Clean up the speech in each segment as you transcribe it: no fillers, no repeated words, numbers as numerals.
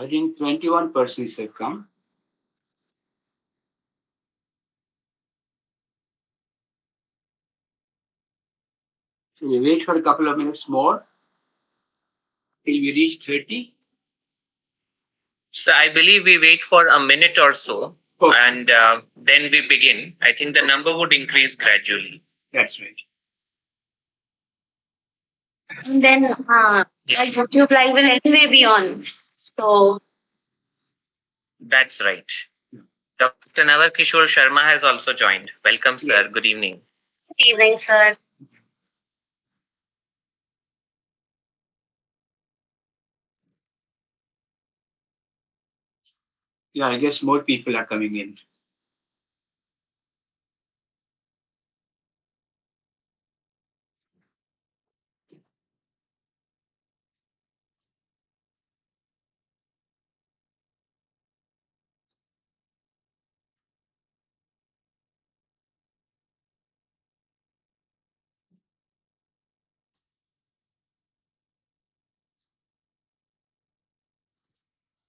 I think 21 persons have come. So we wait for a couple of minutes more till we reach 30. So I believe we wait for a minute or so, and then we begin. I think the number would increase gradually. That's right. And then YouTube Live will anyway be on. So That's right. Dr. Navar Kishore Sharma has also joined. Welcome, sir. Good evening. good evening, sir. Yeah, I guess more people are coming in.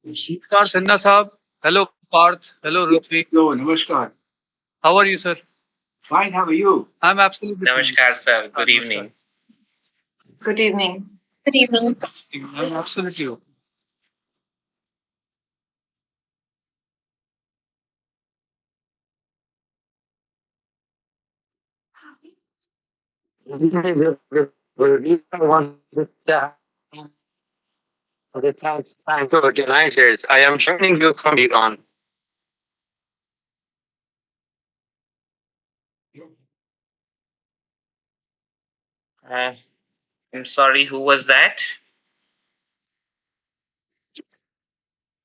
Namaskar, Sinha Saab. Hello, Parth. Hello, Ruthvi. No, namaskar. How are you, sir? Fine, how are you? I'm absolutely fine. Namaskar, sir. Good evening. Good evening. Good evening. I'm absolutely okay. Thank you, organizers. I am joining you from Iran. I'm sorry, who was that?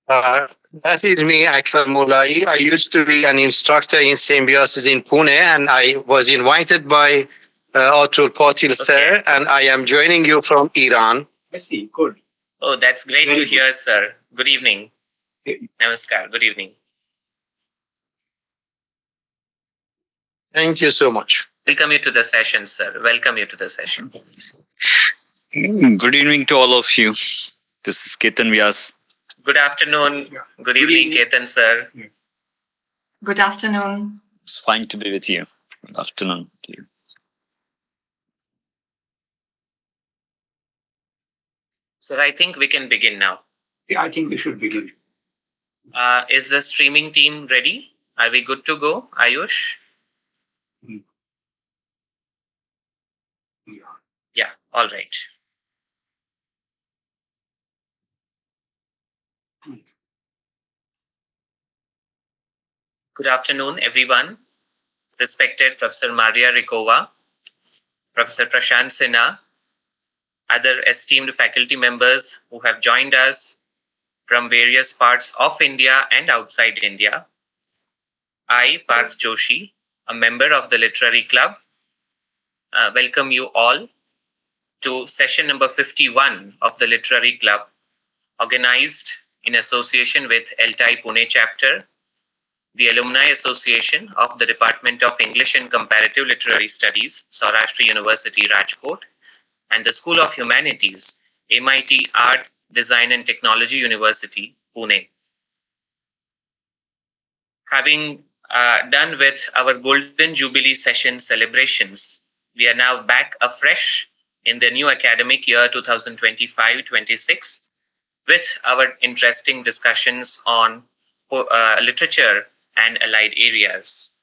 That is me, Akbar Mulai. I used to be an instructor in Symbiosis in Pune, and I was invited by Atul Patil sir, and I am joining you from Iran. I see, good. Oh, that's great Very to hear, sir. Good evening. Eh, Namaskar. Good evening. Thank you so much. Welcome you to the session, sir. Welcome you to the session. Good evening to all of you. This is Ketan Vyas. Good afternoon. Yeah. Good evening, evening. Ketan, sir. Good afternoon. It's fine to be with you. Good afternoon to you. Sir, I think we can begin now. Yeah, I think we should begin. Is the streaming team ready? Are we good to go, Ayush? Yeah. Yeah, all right. Good afternoon, everyone. Respected Professor Maria Hrickova, Professor Prashant Sinha, other esteemed faculty members who have joined us from various parts of India and outside India. I, Parth Joshi, a member of the Literary Club, welcome you all to session number 51 of the Literary Club, organized in association with ELTAI Pune chapter, the Alumni Association of the Department of English and Comparative Literary Studies, Saurashtra University, Rajkot, and the School of Humanities, MIT Art, Design and Technology University, Pune. Having done with our Golden Jubilee session celebrations, we are now back afresh in the new academic year 2025-26 with our interesting discussions on literature and allied areas.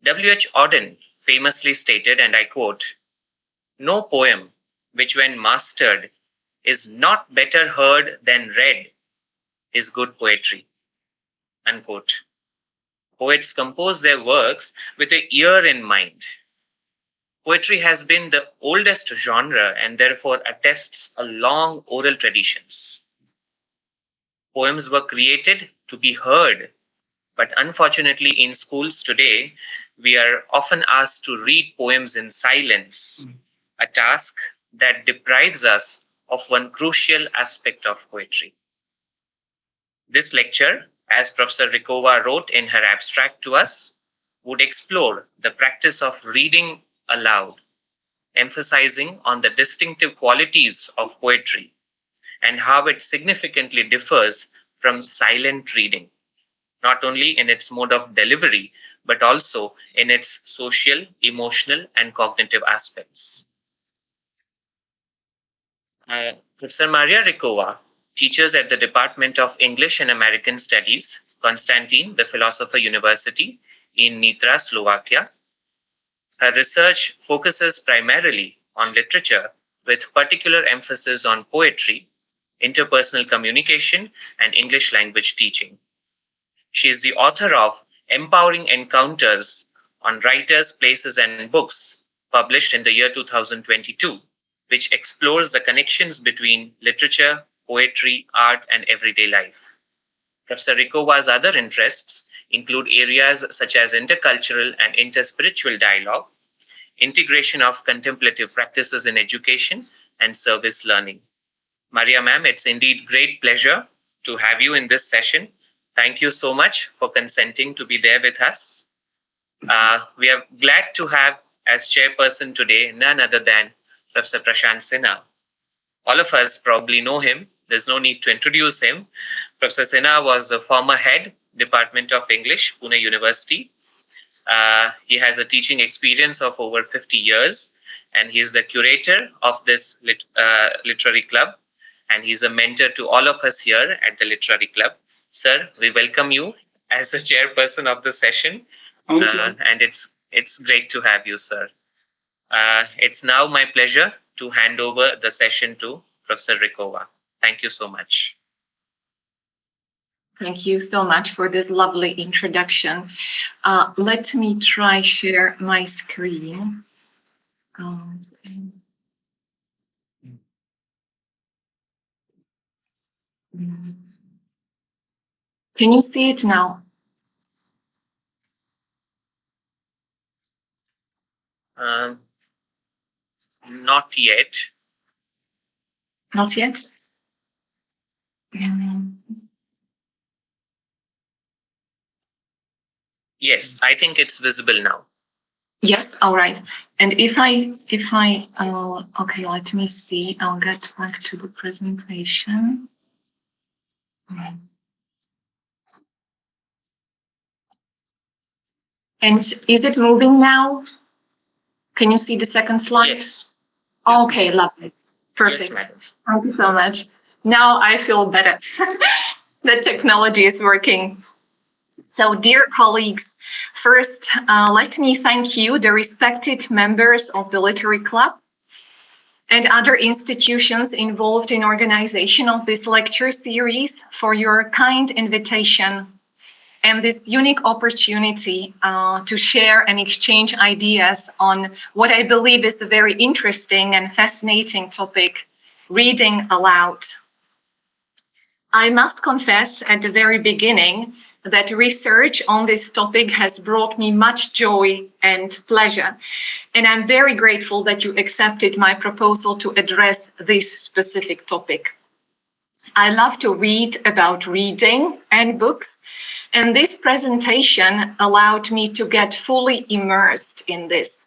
W.H. Auden famously stated, and I quote, "No poem which when mastered is not better heard than read is good poetry," unquote. Poets compose their works with the ear in mind. Poetry has been the oldest genre and therefore attests a long oral traditions. Poems were created to be heard, but unfortunately in schools today, we are often asked to read poems in silence, a task that deprives us of one crucial aspect of poetry. This lecture, as Professor Hrickova wrote in her abstract to us, would explore the practice of reading aloud, emphasizing on the distinctive qualities of poetry and how it significantly differs from silent reading, not only in its mode of delivery, but also in its social, emotional, and cognitive aspects. Professor Maria Hrickova teaches at the Department of English and American Studies, Constantine, the Philosopher University in Nitra, Slovakia. Her research focuses primarily on literature with particular emphasis on poetry, interpersonal communication, and English language teaching. She is the author of Empowering Encounters on Writers, Places, and Books, published in the year 2022, which explores the connections between literature, poetry, art, and everyday life. Professor Hrickova's other interests include areas such as intercultural and interspiritual dialogue, integration of contemplative practices in education, and service learning. Maria ma'am, it's indeed great pleasure to have you in this session. Thank you so much for consenting to be there with us. We are glad to have as chairperson today none other than Professor Prashant Sinha. All of us probably know him. There's no need to introduce him. Professor Sinha was the former head, Department of English, Pune University. He has a teaching experience of over 50 years, and he is the curator of this literary club, and he's a mentor to all of us here at the literary club. Sir, we welcome you as the chairperson of the session. Thank you. And it's great to have you, sir. It's now my pleasure to hand over the session to Professor Hrickova. Thank you so much. Thank you so much for this lovely introduction. Let me try share my screen. Can you see it now? Not yet. Not yet? Yes, I think it's visible now. Yes, all right. And if I, okay, let me see. I'll get back to the presentation. And is it moving now? Can you see the second slide? Yes. Okay, lovely. Perfect. Yes, madam. Thank you so much. Now I feel better. The technology is working. So, dear colleagues, first, let me thank you, the respected members of the Literary Club and other institutions involved in organization of this lecture series, for your kind invitation and this unique opportunity to share and exchange ideas on what I believe is a very interesting and fascinating topic, reading aloud. I must confess at the very beginning that research on this topic has brought me much joy and pleasure. And I'm very grateful that you accepted my proposal to address this specific topic. I love to read about reading and books, and this presentation allowed me to get fully immersed in this.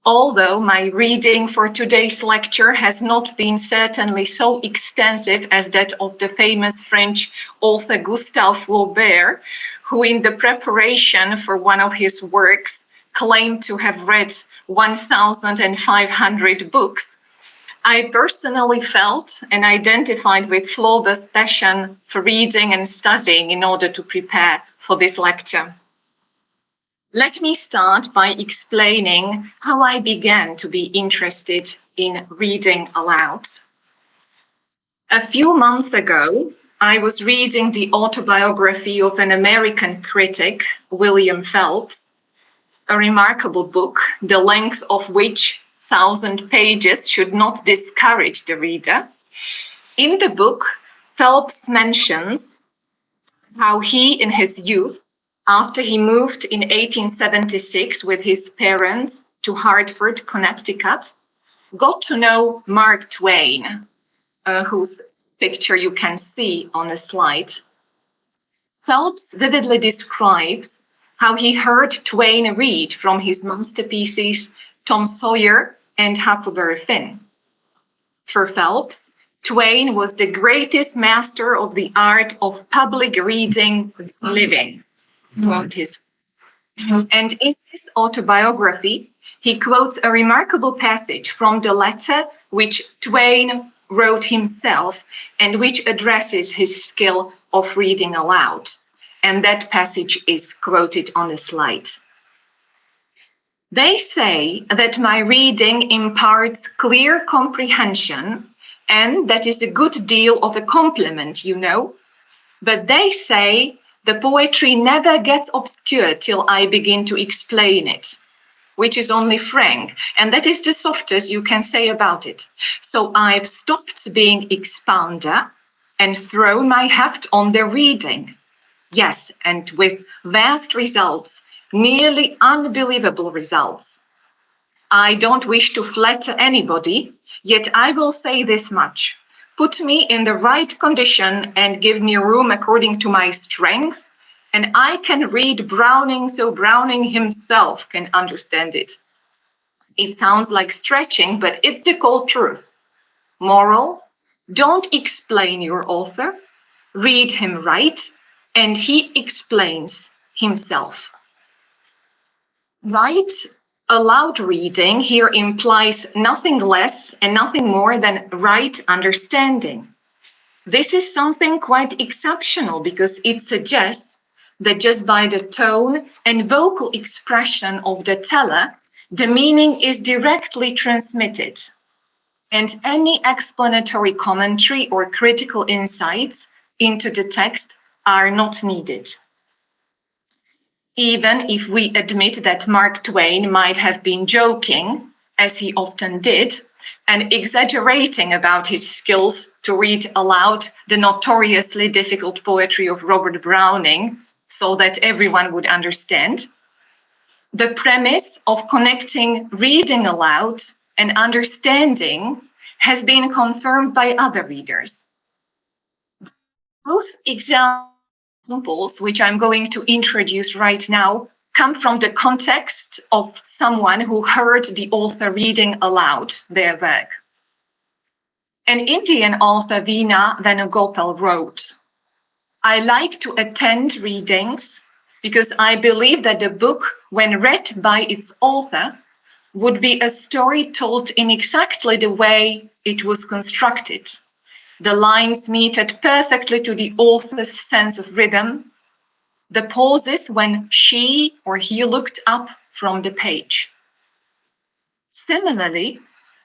Although my reading for today's lecture has not been certainly so extensive as that of the famous French author Gustave Flaubert, who in the preparation for one of his works claimed to have read 1,500 books, I personally felt and identified with Flaubert's passion for reading and studying in order to prepare for this lecture. Let me start by explaining how I began to be interested in reading aloud. A few months ago, I was reading the autobiography of an American critic, William Phelps, a remarkable book, the length of which 1,000 pages should not discourage the reader. In the book, Phelps mentions how he, in his youth, after he moved in 1876 with his parents to Hartford, Connecticut, got to know Mark Twain, whose picture you can see on the slide. Phelps vividly describes how he heard Twain read from his masterpieces Tom Sawyer and Huckleberry Finn. For Phelps, Twain was the greatest master of the art of public reading living, wrote his. And in his autobiography, he quotes a remarkable passage from the letter which Twain wrote himself and which addresses his skill of reading aloud. And that passage is quoted on the slide. They say that my reading imparts clear comprehension, and that is a good deal of a compliment, you know. But they say the poetry never gets obscure till I begin to explain it, which is only frank, and that is the softest you can say about it. So I've stopped being expounder and thrown my heft on the reading. Yes, and with vast results, nearly unbelievable results. I don't wish to flatter anybody, yet I will say this much. Put me in the right condition and give me room according to my strength, and I can read Browning so Browning himself can understand it. It sounds like stretching, but it's the cold truth. Moral, don't explain your author, read him right, and he explains himself. Right aloud reading here implies nothing less and nothing more than right understanding. This is something quite exceptional because it suggests that just by the tone and vocal expression of the teller, the meaning is directly transmitted, and any explanatory commentary or critical insights into the text are not needed. Even if we admit that Mark Twain might have been joking, as he often did, and exaggerating about his skills to read aloud the notoriously difficult poetry of Robert Browning so that everyone would understand, the premise of connecting reading aloud and understanding has been confirmed by other readers. Both examples, which I'm going to introduce right now, come from the context of someone who heard the author reading aloud their work. An Indian author, Veena Venugopal, wrote, I like to attend readings because I believe that the book, when read by its author, would be a story told in exactly the way it was constructed. The lines meted perfectly to the author's sense of rhythm, the pauses when she or he looked up from the page. Similarly,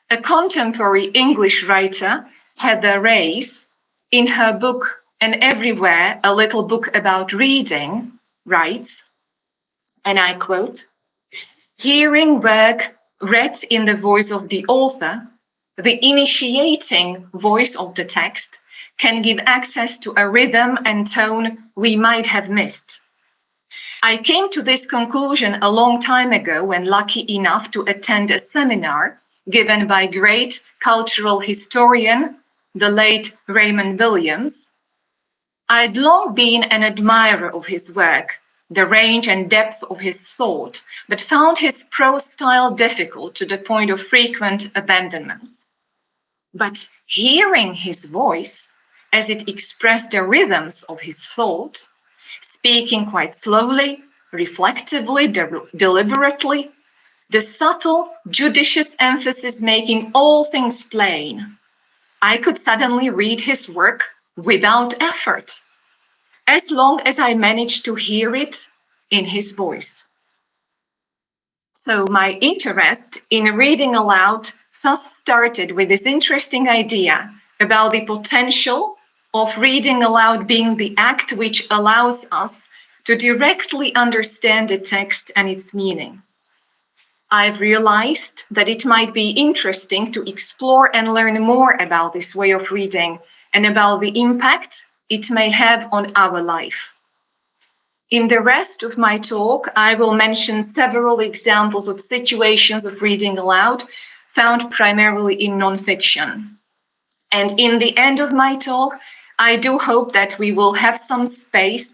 a contemporary English writer, Heather Race, in her book And Everywhere, a Little Book About Reading, writes, and I quote, hearing work read in the voice of the author, the initiating voice of the text, can give access to a rhythm and tone we might have missed. I came to this conclusion a long time ago when lucky enough to attend a seminar given by great cultural historian, the late Raymond Williams. I'd long been an admirer of his work, the range and depth of his thought, but found his prose style difficult to the point of frequent abandonments. But hearing his voice as it expressed the rhythms of his thought, speaking quite slowly, reflectively, deliberately, the subtle, judicious emphasis making all things plain, I could suddenly read his work without effort, as long as I managed to hear it in his voice. So my interest in reading aloud thus started with this interesting idea about the potential of reading aloud being the act which allows us to directly understand the text and its meaning. I've realized that it might be interesting to explore and learn more about this way of reading and about the impact it may have on our life. In the rest of my talk, I will mention several examples of situations of reading aloud found primarily in nonfiction. And in the end of my talk, I do hope that we will have some space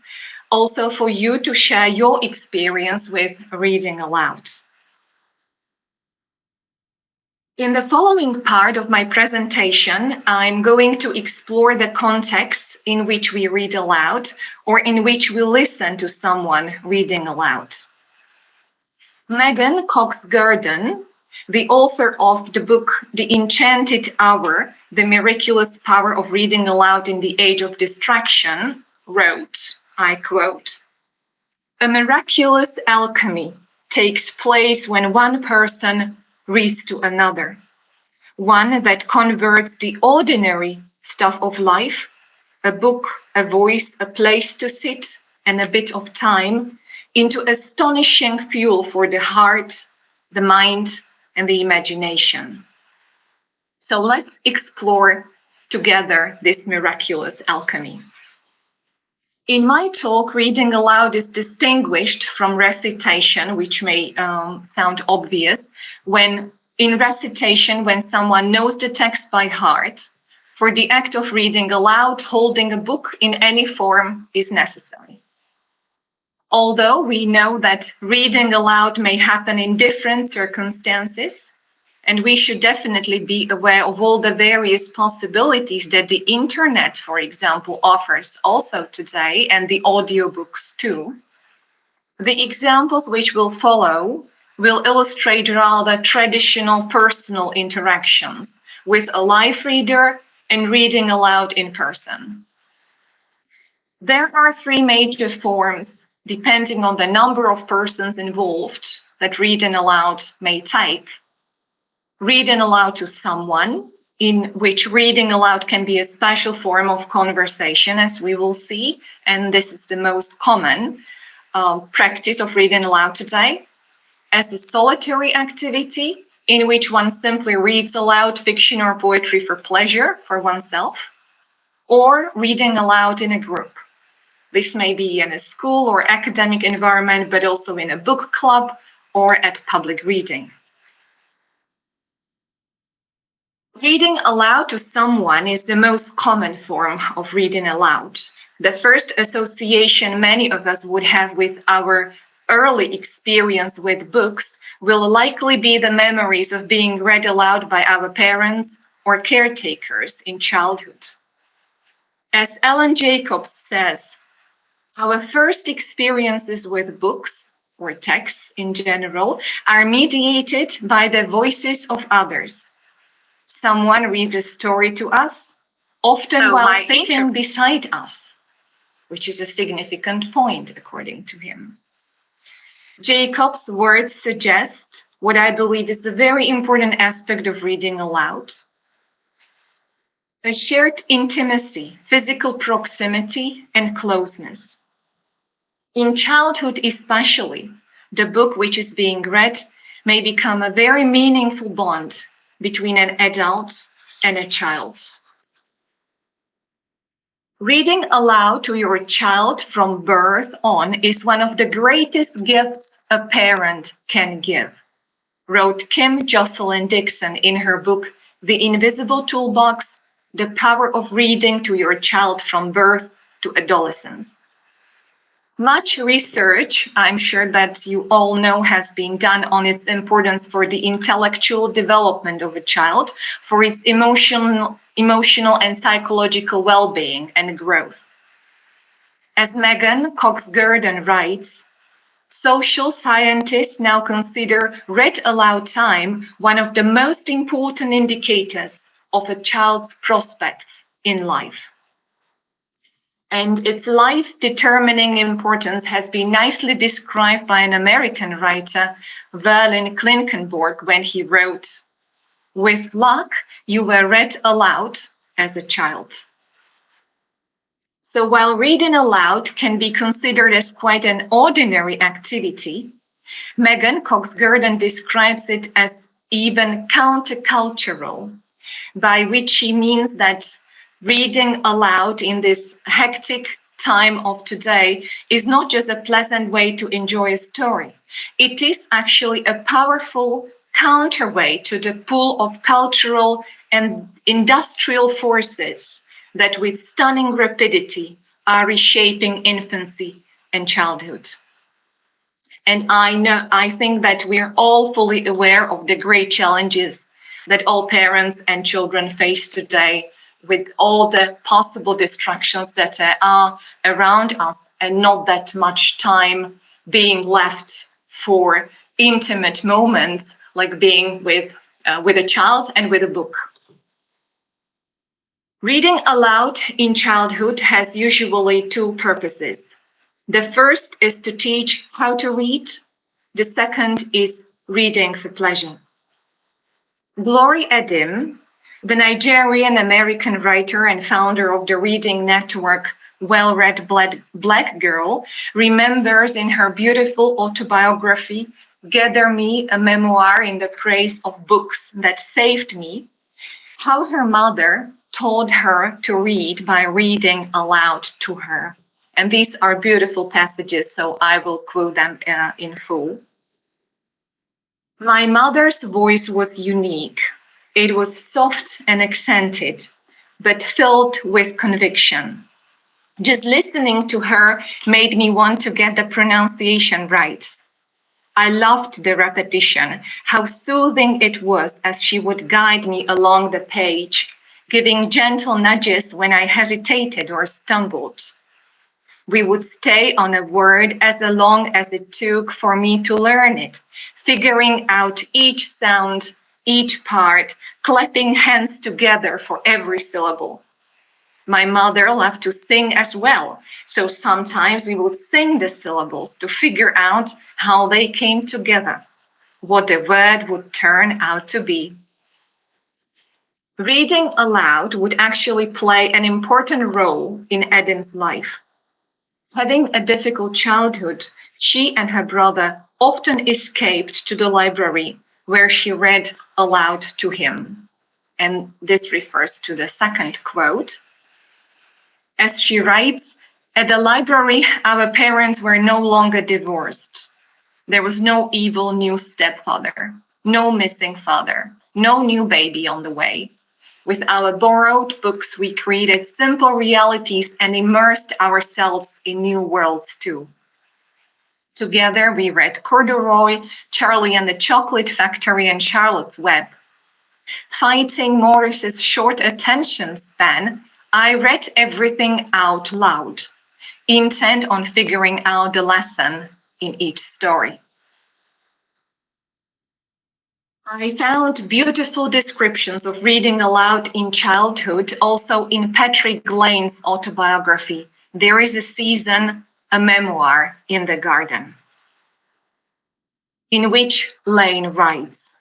also for you to share your experience with reading aloud. In the following part of my presentation, I'm going to explore the context in which we read aloud or in which we listen to someone reading aloud. Megan Cox-Gurdon, the author of the book The Enchanted Hour, The Miraculous Power of Reading Aloud in the Age of Distraction, wrote, I quote, "A miraculous alchemy takes place when one person reads to another, one that converts the ordinary stuff of life, a book, a voice, a place to sit, and a bit of time, into astonishing fuel for the heart, the mind, and the imagination." So let's explore together this miraculous alchemy. In my talk, reading aloud is distinguished from recitation, which may sound obvious. In recitation, when someone knows the text by heart, for the act of reading aloud, holding a book in any form is necessary. Although we know that reading aloud may happen in different circumstances, and we should definitely be aware of all the various possibilities that the internet, for example, offers also today, and the audiobooks too. The examples which will follow will illustrate rather traditional personal interactions with a live reader and reading aloud in person. There are three major forms, depending on the number of persons involved, that reading aloud may take. Reading aloud to someone, in which reading aloud can be a special form of conversation, as we will see, and this is the most common practice of reading aloud today. As a solitary activity, in which one simply reads aloud fiction or poetry for pleasure for oneself, or reading aloud in a group. This may be in a school or academic environment, but also in a book club or at public reading. Reading aloud to someone is the most common form of reading aloud. The first association many of us would have with our early experience with books will likely be the memories of being read aloud by our parents or caretakers in childhood. As Alan Jacobs says, our first experiences with books or texts in general are mediated by the voices of others. Someone reads a story to us, often while sitting beside us, which is a significant point, according to him. Jacob's words suggest what I believe is a very important aspect of reading aloud: a shared intimacy, physical proximity, and closeness. In childhood especially, the book which is being read may become a very meaningful bond between an adult and a child. Reading aloud to your child from birth on is one of the greatest gifts a parent can give, wrote Kim Jocelyn Dixon in her book, The Invisible Toolbox: The Power of Reading to Your Child from Birth to Adolescence. Much research, I'm sure that you all know, has been done on its importance for the intellectual development of a child, for its emotional and psychological well-being and growth. As Megan Cox-Gurdon writes, social scientists now consider read aloud time one of the most important indicators of a child's prospects in life. And its life-determining importance has been nicely described by an American writer, Verlin Klinkenborg, when he wrote, "With luck, you were read aloud as a child." So while reading aloud can be considered as quite an ordinary activity, Megan Cox-Gurdon describes it as even countercultural, by which she means that reading aloud in this hectic time of today is not just a pleasant way to enjoy a story. It is actually a powerful counterweight to the pull of cultural and industrial forces that with stunning rapidity are reshaping infancy and childhood. And I think that we're all fully aware of the great challenges that all parents and children face today, with all the possible distractions that are around us and not that much time being left for intimate moments like being with a child and with a book. Reading aloud in childhood has usually two purposes. The first is to teach how to read. The second is reading for pleasure. Glory Edim, the Nigerian-American writer and founder of the reading network Well-Read Black Girl, remembers in her beautiful autobiography, Gather Me, a memoir in the praise of books that saved me, how her mother taught her to read by reading aloud to her. And these are beautiful passages, so I will quote them in full. My mother's voice was unique. It was soft and accented, but filled with conviction. Just listening to her made me want to get the pronunciation right. I loved the repetition, how soothing it was as she would guide me along the page, giving gentle nudges when I hesitated or stumbled. We would stay on a word as long as it took for me to learn it, figuring out each sound, each part, clapping hands together for every syllable. My mother loved to sing as well, so sometimes we would sing the syllables to figure out how they came together, what the word would turn out to be. Reading aloud would actually play an important role in Edim's life. Having a difficult childhood, she and her brother often escaped to the library where she read aloud to him. And this refers to the second quote. As she writes, at the library, our parents were no longer divorced. There was no evil new stepfather, no missing father, no new baby on the way. With our borrowed books, we created simple realities and immersed ourselves in new worlds too. Together, we read Corduroy, Charlie and the Chocolate Factory, and Charlotte's Web. Fighting Morris's short attention span, I read everything out loud, intent on figuring out the lesson in each story. I found beautiful descriptions of reading aloud in childhood also in Patrick Lane's autobiography, There is a Season, a Memoir in the Garden, in which Lane writes,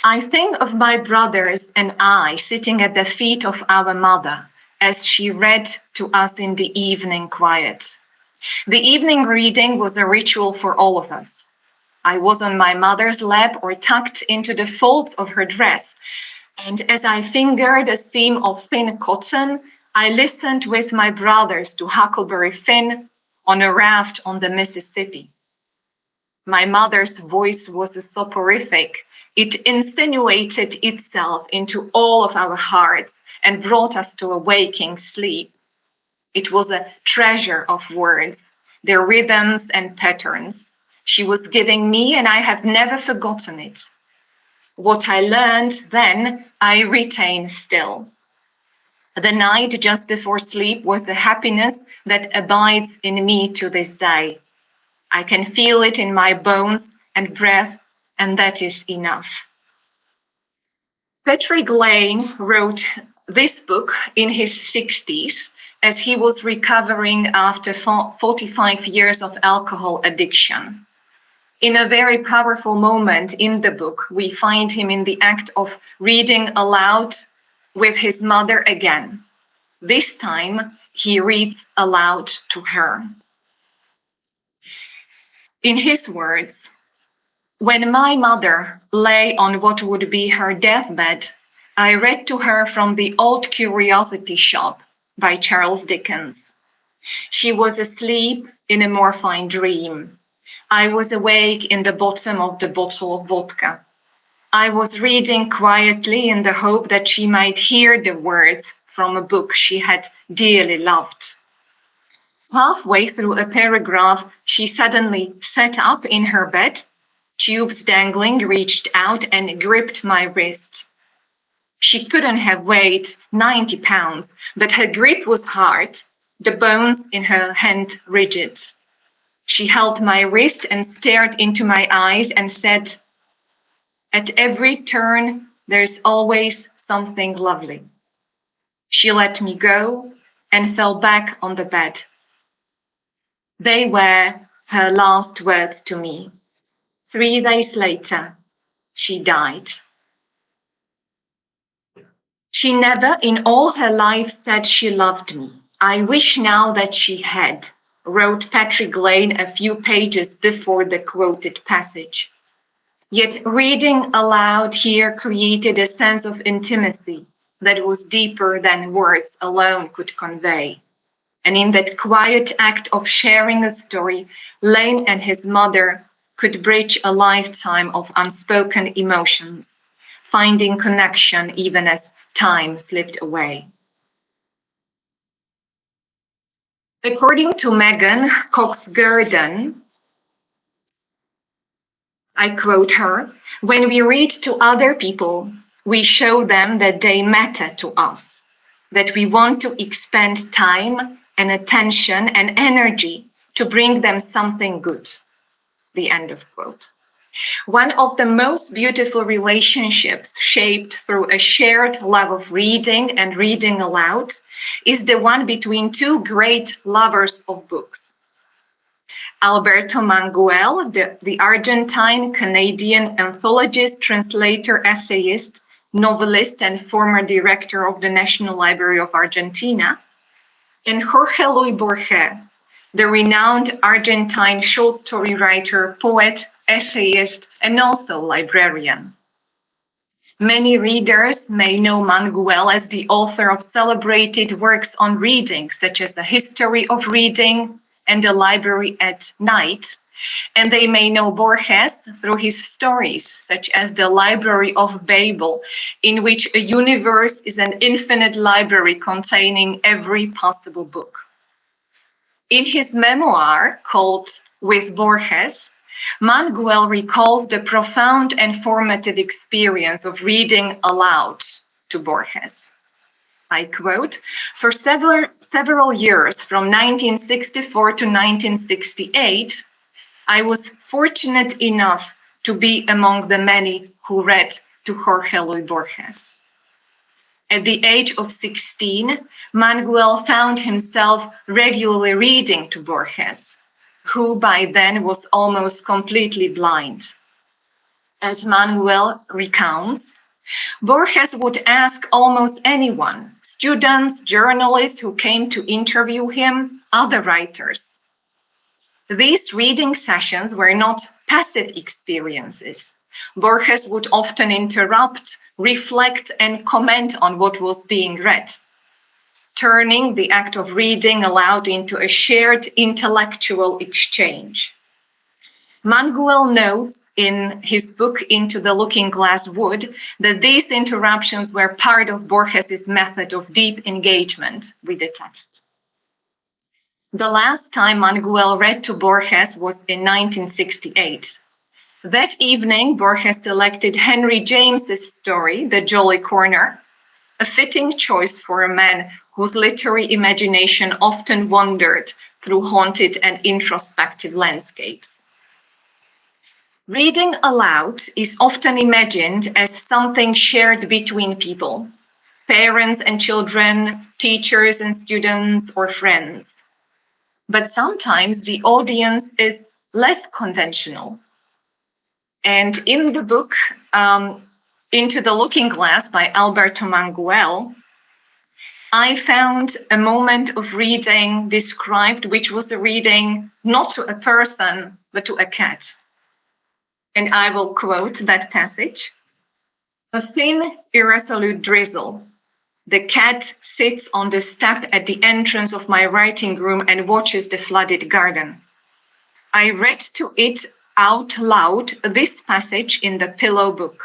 I think of my brothers and I sitting at the feet of our mother as she read to us in the evening quiet. The evening reading was a ritual for all of us. I was on my mother's lap or tucked into the folds of her dress, and as I fingered a seam of thin cotton, I listened with my brothers to Huckleberry Finn on a raft on the Mississippi. My mother's voice was soporific. It insinuated itself into all of our hearts and brought us to a waking sleep. It was a treasure of words, their rhythms and patterns. She was giving me, and I have never forgotten it. What I learned then, I retain still. The night just before sleep was a happiness that abides in me to this day. I can feel it in my bones and breath, and that is enough. Patrick Lane wrote this book in his 60s as he was recovering after 45 years of alcohol addiction. In a very powerful moment in the book, we find him in the act of reading aloud with his mother again. This time, he reads aloud to her. In his words, when my mother lay on what would be her deathbed, I read to her from The Old Curiosity Shop by Charles Dickens. She was asleep in a morphine dream. I was awake in the bottom of the bottle of vodka. I was reading quietly in the hope that she might hear the words from a book she had dearly loved. Halfway through a paragraph, she suddenly sat up in her bed, Tubes dangling reached out and gripped my wrist. She couldn't have weighed 90 pounds, but her grip was hard, the bones in her hand rigid. She held my wrist and stared into my eyes and said, "At every turn, there's always something lovely." She let me go and fell back on the bed. They were her last words to me. 3 days later, she died. She never in all her life said she loved me. I wish now that she had, wrote Patrick Lane a few pages before the quoted passage. Yet reading aloud here created a sense of intimacy that was deeper than words alone could convey. And in that quiet act of sharing a story, Lane and his mother could bridge a lifetime of unspoken emotions, finding connection even as time slipped away. According to Megan Cox-Gurdon, I quote her, "When we read to other people, we show them that they matter to us, that we want to expend time and attention and energy to bring them something good." The end of quote. One of the most beautiful relationships shaped through a shared love of reading and reading aloud is the one between two great lovers of books. Alberto Manguel, the Argentine-Canadian anthologist, translator, essayist, novelist, and former director of the National Library of Argentina, and Jorge Luis Borges, the renowned Argentine short story writer, poet, essayist, and also librarian. Many readers may know Manguel as the author of celebrated works on reading, such as A History of Reading and A Library at Night, and they may know Borges through his stories, such as The Library of Babel, in which a universe is an infinite library containing every possible book. In his memoir called With Borges, Manguel recalls the profound and formative experience of reading aloud to Borges. I quote, "For several years, from 1964 to 1968, I was fortunate enough to be among the many who read to Jorge Luis Borges. At the age of 16, Manguel found himself regularly reading to Borges, who by then was almost completely blind. As Manguel recounts, Borges would ask almost anyone, students, journalists who came to interview him, other writers. These reading sessions were not passive experiences. Borges would often interrupt, reflect, and comment on what was being read, turning the act of reading aloud into a shared intellectual exchange. Manguel notes in his book Into the Looking Glass Wood that these interruptions were part of Borges's method of deep engagement with the text. The last time Manguel read to Borges was in 1968. That evening, Borges selected Henry James's story, The Jolly Corner, a fitting choice for a man whose literary imagination often wandered through haunted and introspective landscapes. Reading aloud is often imagined as something shared between people, parents and children, teachers and students, or friends. But sometimes the audience is less conventional. And in the book, Into the Looking Glass by Alberto Manguel, I found a moment of reading described, which was a reading not to a person, but to a cat. And I will quote that passage. "A thin, irresolute drizzle. The cat sits on the step at the entrance of my writing room and watches the flooded garden. I read to it out loud this passage in the pillow book.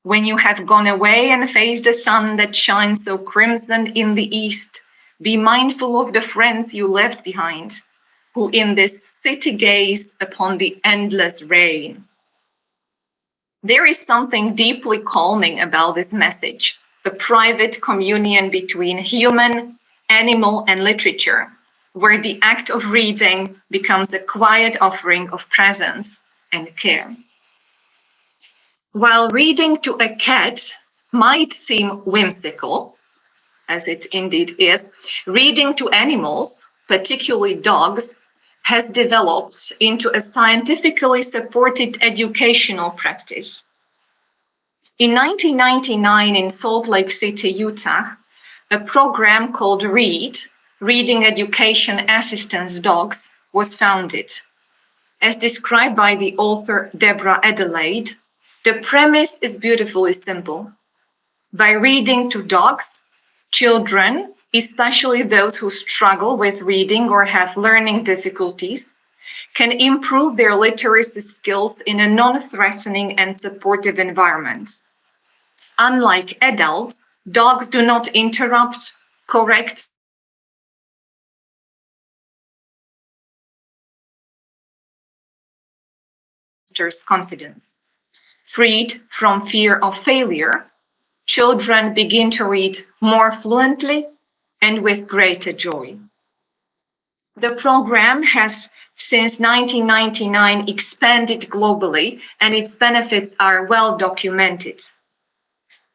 When you have gone away and faced the sun that shines so crimson in the east, be mindful of the friends you left behind, who in this city gaze upon the endless rain. There is something deeply calming about this message, the private communion between human, animal, and literature, where the act of reading becomes a quiet offering of presence and care. While reading to a cat might seem whimsical, as it indeed is, reading to animals, particularly dogs, has developed into a scientifically supported educational practice. In 1999, in Salt Lake City, Utah, a program called READ, Reading Education Assistance Dogs, was founded. As described by the author Deborah Adelaide, the premise is beautifully simple. By reading to dogs, children, especially those who struggle with reading or have learning difficulties, can improve their literacy skills in a non-threatening and supportive environment. Unlike adults, dogs do not interrupt, correct, confidence. Freed from fear of failure, children begin to read more fluently and with greater joy. The program has since 1999 expanded globally, and its benefits are well documented.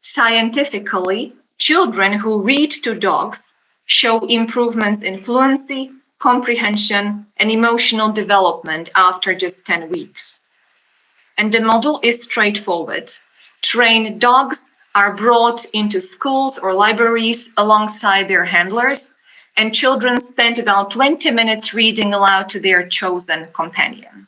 Scientifically, children who read to dogs show improvements in fluency, comprehension, and emotional development after just 10 weeks. And the model is straightforward. Trained dogs are brought into schools or libraries alongside their handlers, and children spend about 20 minutes reading aloud to their chosen companion.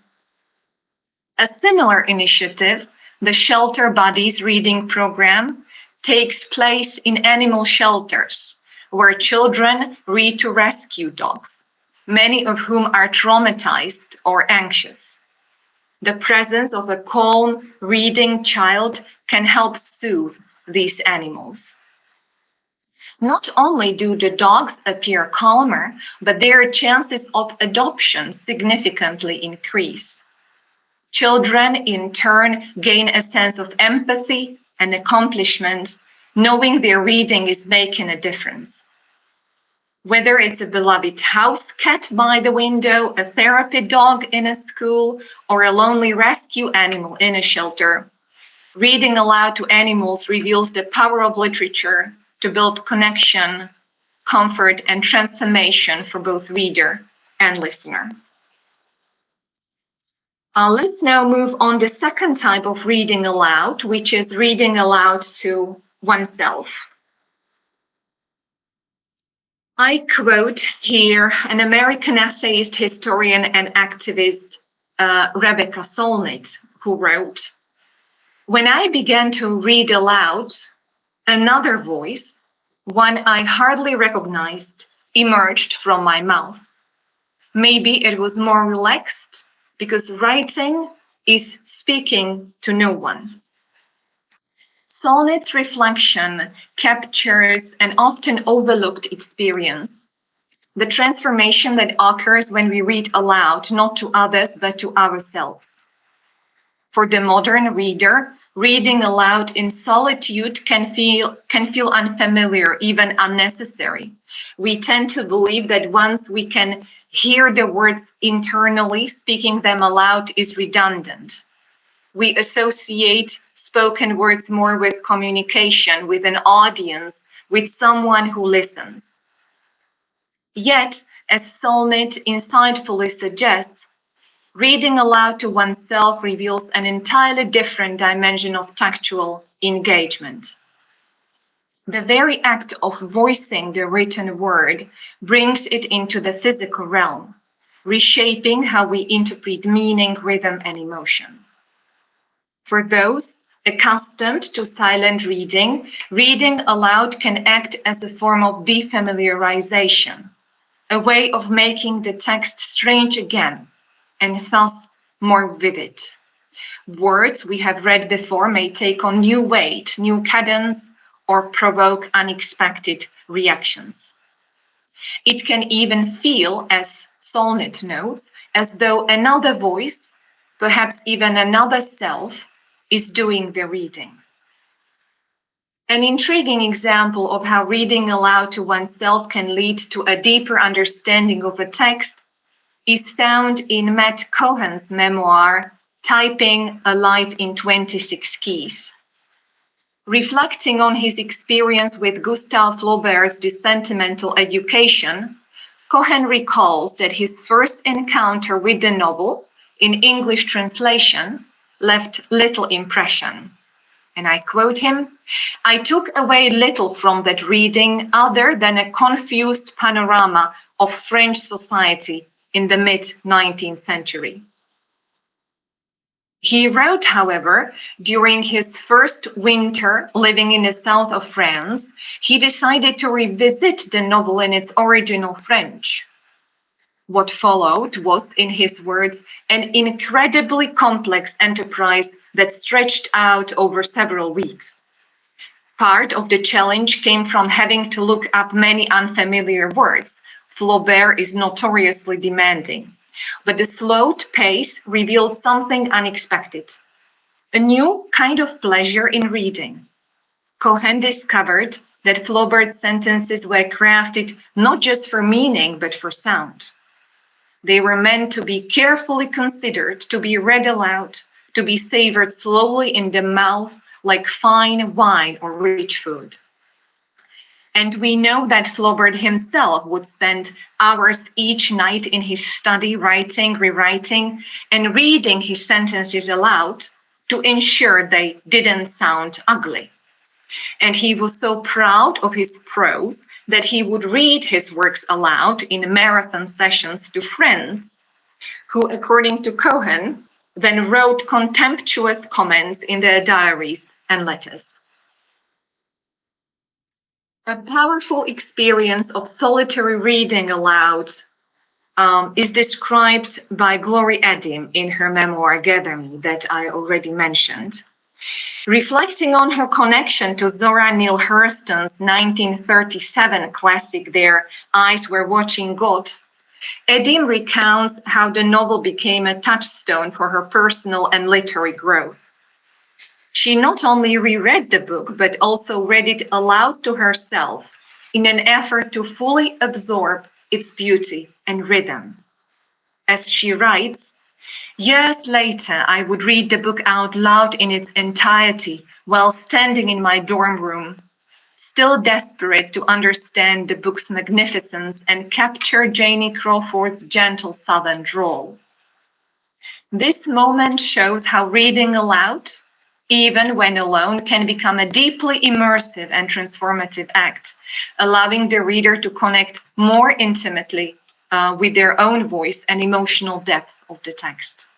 A similar initiative, the Shelter Buddies Reading Program, takes place in animal shelters, where children read to rescue dogs, many of whom are traumatized or anxious. The presence of a calm, reading child can help soothe these animals. Not only do the dogs appear calmer, but their chances of adoption significantly increase. Children, in turn, gain a sense of empathy and accomplishment, knowing their reading is making a difference. Whether it's a beloved house cat by the window, a therapy dog in a school, or a lonely rescue animal in a shelter, reading aloud to animals reveals the power of literature to build connection, comfort, and transformation for both reader and listener. Let's now move on to the second type of reading aloud, which is reading aloud to oneself. I quote here an American essayist, historian, and activist, Rebecca Solnit, who wrote, "When I began to read aloud, another voice, one I hardly recognized, emerged from my mouth. Maybe it was more relaxed because writing is speaking to no one." Solnit's reflection captures an often overlooked experience, the transformation that occurs when we read aloud, not to others, but to ourselves. For the modern reader, reading aloud in solitude can feel unfamiliar, even unnecessary. We tend to believe that once we can hear the words internally, speaking them aloud is redundant. We associate spoken words more with communication, with an audience, with someone who listens. Yet, as Solnit insightfully suggests, reading aloud to oneself reveals an entirely different dimension of tactual engagement. The very act of voicing the written word brings it into the physical realm, reshaping how we interpret meaning, rhythm, and emotion. For those accustomed to silent reading, reading aloud can act as a form of defamiliarization, a way of making the text strange again, and thus more vivid. Words we have read before may take on new weight, new cadence, or provoke unexpected reactions. It can even feel, as Solnit notes, as though another voice, perhaps even another self, is doing the reading. An intriguing example of how reading aloud to oneself can lead to a deeper understanding of a text is found in Matt Cohen's memoir, Typing a Life in 26 Keys. Reflecting on his experience with Gustave Flaubert's The Sentimental Education, Cohen recalls that his first encounter with the novel, in English translation, left little impression. And I quote him, "I took away little from that reading other than a confused panorama of French society in the mid-19th century." He wrote, however, during his first winter living in the south of France, he decided to revisit the novel in its original French. What followed was, in his words, an incredibly complex enterprise that stretched out over several weeks. Part of the challenge came from having to look up many unfamiliar words. Flaubert is notoriously demanding. But the slowed pace revealed something unexpected, a new kind of pleasure in reading. Cohen discovered that Flaubert's sentences were crafted not just for meaning, but for sound. They were meant to be carefully considered, to be read aloud, to be savored slowly in the mouth like fine wine or rich food. And we know that Flaubert himself would spend hours each night in his study writing, rewriting, and reading his sentences aloud to ensure they didn't sound ugly. And he was so proud of his prose that he would read his works aloud in marathon sessions to friends who, according to Cohen, then wrote contemptuous comments in their diaries and letters. A powerful experience of solitary reading aloud is described by Glory Edim in her memoir, Gather Me, that I already mentioned. Reflecting on her connection to Zora Neale Hurston's 1937 classic, Their Eyes Were Watching God, Edim recounts how the novel became a touchstone for her personal and literary growth. She not only reread the book, but also read it aloud to herself in an effort to fully absorb its beauty and rhythm. As she writes, "Years later, I would read the book out loud in its entirety while standing in my dorm room, still desperate to understand the book's magnificence and capture Janie Crawford's gentle southern drawl. This moment shows how reading aloud, even when alone, can become a deeply immersive and transformative act, allowing the reader to connect more intimately with their own voice and emotional depth of the text."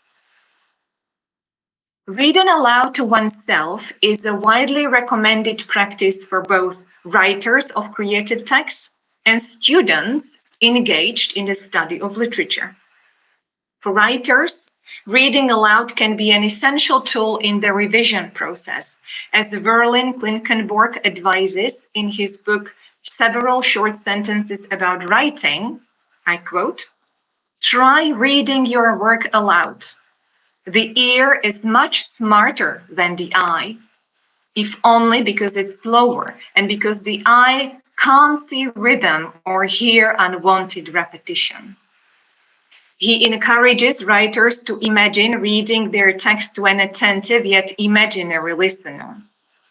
Reading aloud to oneself is a widely recommended practice for both writers of creative texts and students engaged in the study of literature. For writers, reading aloud can be an essential tool in the revision process, as Verlin Klinkenborg advises in his book, Several Short Sentences About Writing. I quote, "Try reading your work aloud. The ear is much smarter than the eye, if only because it's slower and because the eye can't see rhythm or hear unwanted repetition." He encourages writers to imagine reading their text to an attentive yet imaginary listener,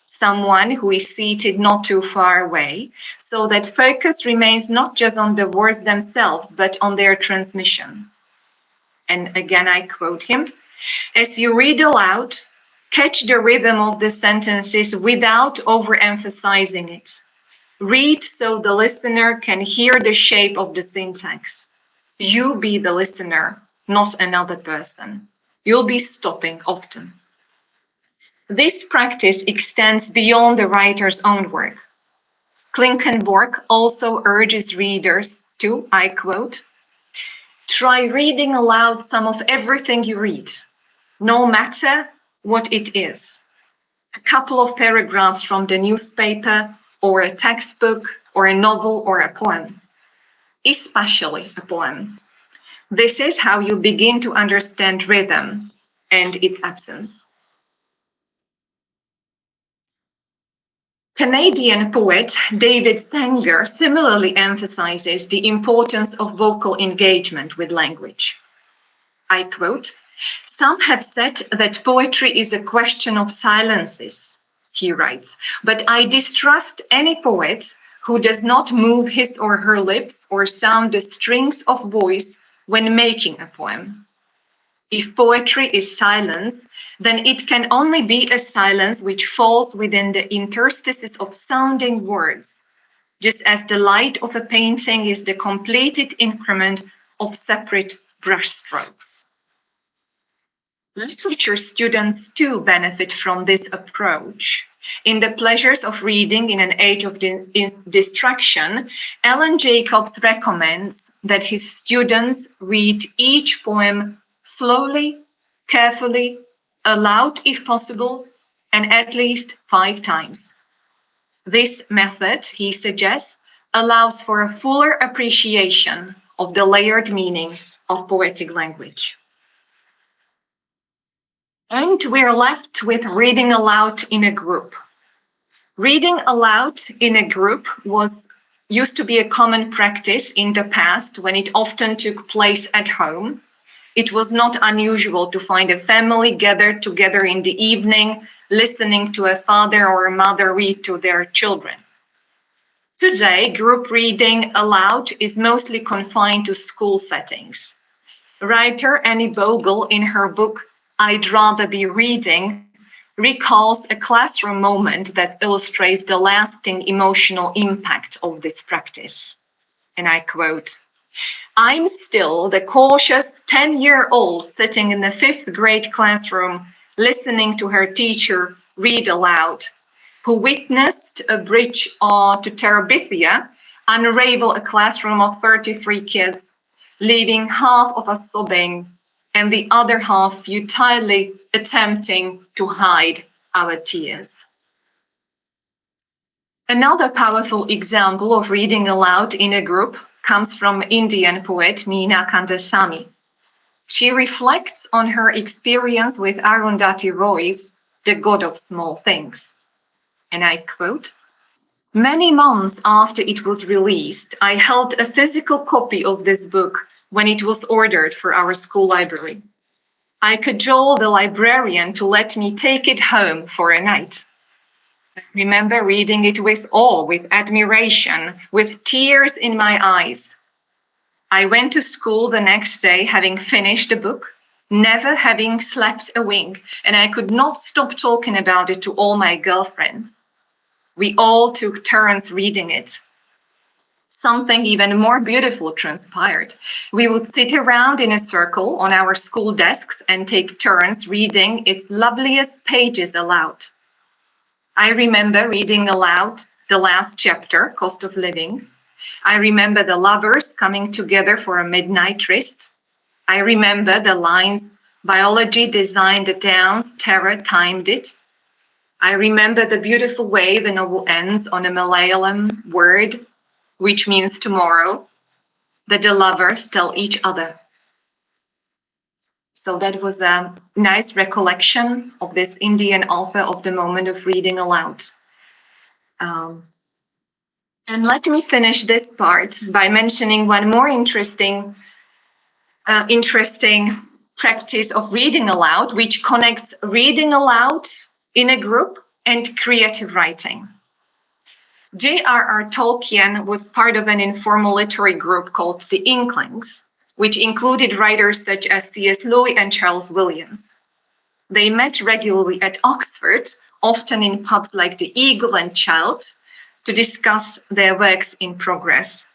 someone who is seated not too far away, so that focus remains not just on the words themselves, but on their transmission. And again, I quote him, "As you read aloud, catch the rhythm of the sentences without overemphasizing it. Read so the listener can hear the shape of the syntax. You be the listener, not another person. You'll be stopping often." This practice extends beyond the writer's own work. Klinkenborg also urges readers to, I quote, "Try reading aloud some of everything you read, no matter what it is. A couple of paragraphs from the newspaper, or a textbook, or a novel, or a poem. Especially a poem. This is how you begin to understand rhythm and its absence." Canadian poet David Sanger similarly emphasizes the importance of vocal engagement with language. I quote, "Some have said that poetry is a question of silences," he writes, "but I distrust any poet who does not move his or her lips or sound the strings of voice when making a poem. If poetry is silence, then it can only be a silence which falls within the interstices of sounding words, just as the light of a painting is the completed increment of separate brushstrokes." Literature students too benefit from this approach. In The Pleasures of Reading in an Age of Distraction, Alan Jacobs recommends that his students read each poem slowly, carefully, aloud if possible, and at least 5 times. This method, he suggests, allows for a fuller appreciation of the layered meaning of poetic language. And we're left with reading aloud in a group. Reading aloud in a group used to be a common practice in the past when it often took place at home. It was not unusual to find a family gathered together in the evening, listening to a father or a mother read to their children. Today, group reading aloud is mostly confined to school settings. Writer Annie Bogle, in her book, I'd Rather Be Reading, recalls a classroom moment that illustrates the lasting emotional impact of this practice. And I quote, "I'm still the cautious 10-year-old sitting in the 5th grade classroom, listening to her teacher read aloud, who witnessed a bridge to Terabithia unravel a classroom of 33 kids, leaving half of us sobbing and the other half futilely attempting to hide our tears." Another powerful example of reading aloud in a group comes from Indian poet Meena Kandasamy. She reflects on her experience with Arundhati Roy's The God of Small Things. And I quote, "Many months after it was released, I held a physical copy of this book when it was ordered for our school library. I cajoled the librarian to let me take it home for a night. I remember reading it with awe, with admiration, with tears in my eyes. I went to school the next day having finished the book, never having slept a wink, and I could not stop talking about it to all my girlfriends. We all took turns reading it. Something even more beautiful transpired. We would sit around in a circle on our school desks and take turns reading its loveliest pages aloud. I remember reading aloud the last chapter, Cost of Living. I remember the lovers coming together for a midnight tryst. I remember the lines, biology designed the dance, terror timed it. I remember the beautiful way the novel ends on a Malayalam word, which means tomorrow, that the lovers tell each other." So that was a nice recollection of this Indian author of the moment of reading aloud. And let me finish this part by mentioning one more interesting practice of reading aloud, which connects reading aloud in a group and creative writing. J.R.R. Tolkien was part of an informal literary group called the Inklings, which included writers such as C.S. Lewis and Charles Williams. They met regularly at Oxford, often in pubs like the Eagle and Child, to discuss their works in progress.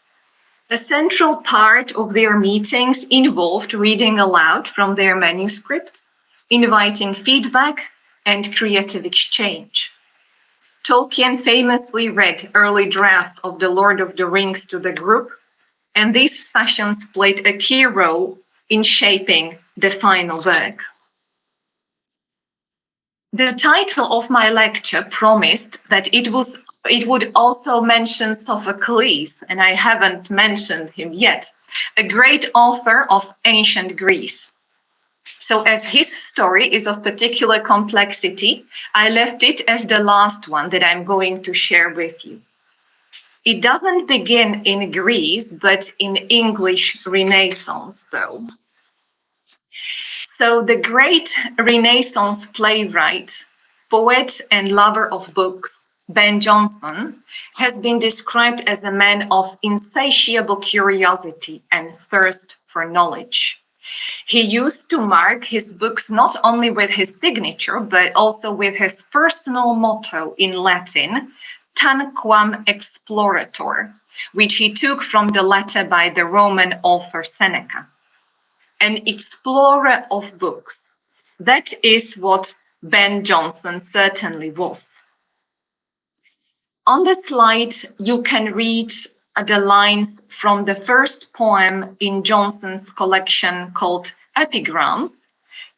A central part of their meetings involved reading aloud from their manuscripts, inviting feedback and creative exchange. Tolkien famously read early drafts of The Lord of the Rings to the group, and these sessions played a key role in shaping the final work. The title of my lecture promised that it would also mention Sophocles, and I haven't mentioned him yet, a great author of ancient Greece. So as his story is of particular complexity, I left it as the last one that I'm going to share with you. It doesn't begin in Greece, but in English Renaissance, though. So the great Renaissance playwright, poet, and lover of books, Ben Jonson, has been described as a man of insatiable curiosity and thirst for knowledge. He used to mark his books not only with his signature, but also with his personal motto in Latin, Tanquam Explorator, which he took from the letter by the Roman author Seneca. An explorer of books. That is what Ben Jonson certainly was. On the slide, you can read the lines from the first poem in Jonson's collection called Epigrams,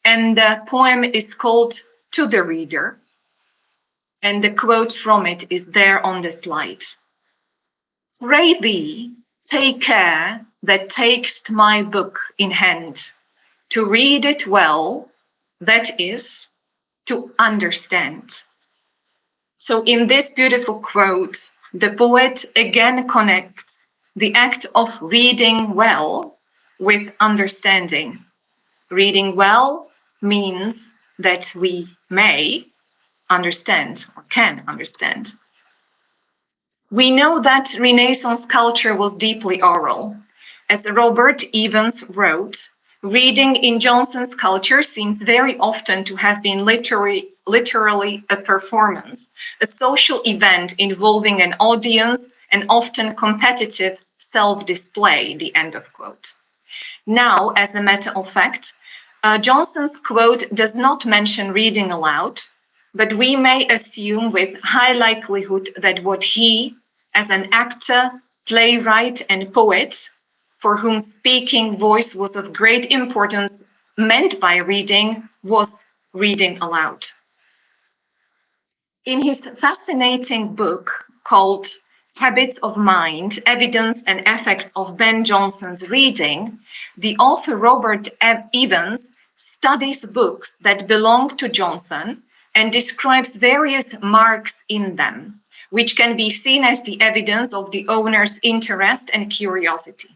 and the poem is called To the Reader, and the quote from it is there on the slide. Pray thee, take care that takest my book in hand, to read it well, that is, to understand. So in this beautiful quote, the poet again connects the act of reading well with understanding. Reading well means that we may understand or can understand. We know that Renaissance culture was deeply oral. As Robert Evans wrote, reading in Jonson's culture seems very often to have been literally a performance, a social event involving an audience and often competitive self-display, the end of quote. Now, as a matter of fact, Jonson's quote does not mention reading aloud, but we may assume with high likelihood that what he, as an actor, playwright, and poet, for whom speaking voice was of great importance, meant by reading was reading aloud. In his fascinating book called Habits of Mind, Evidence and Effects of Ben Jonson's Reading, the author Robert Evans studies books that belong to Jonson and describes various marks in them, which can be seen as the evidence of the owner's interest and curiosity.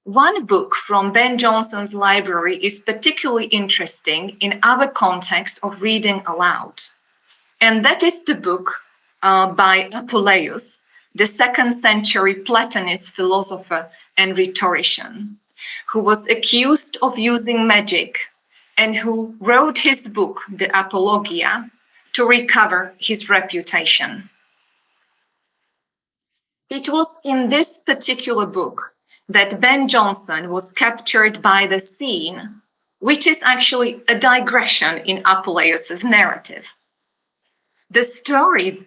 One book from Ben Jonson's library is particularly interesting in our context of reading aloud. And that is the book by Apuleius, the 2nd century Platonist philosopher and rhetorician, who was accused of using magic and who wrote his book, the Apologia, to recover his reputation. It was in this particular book that Ben Jonson was captured by the scene, which is actually a digression in Apuleius's narrative. The story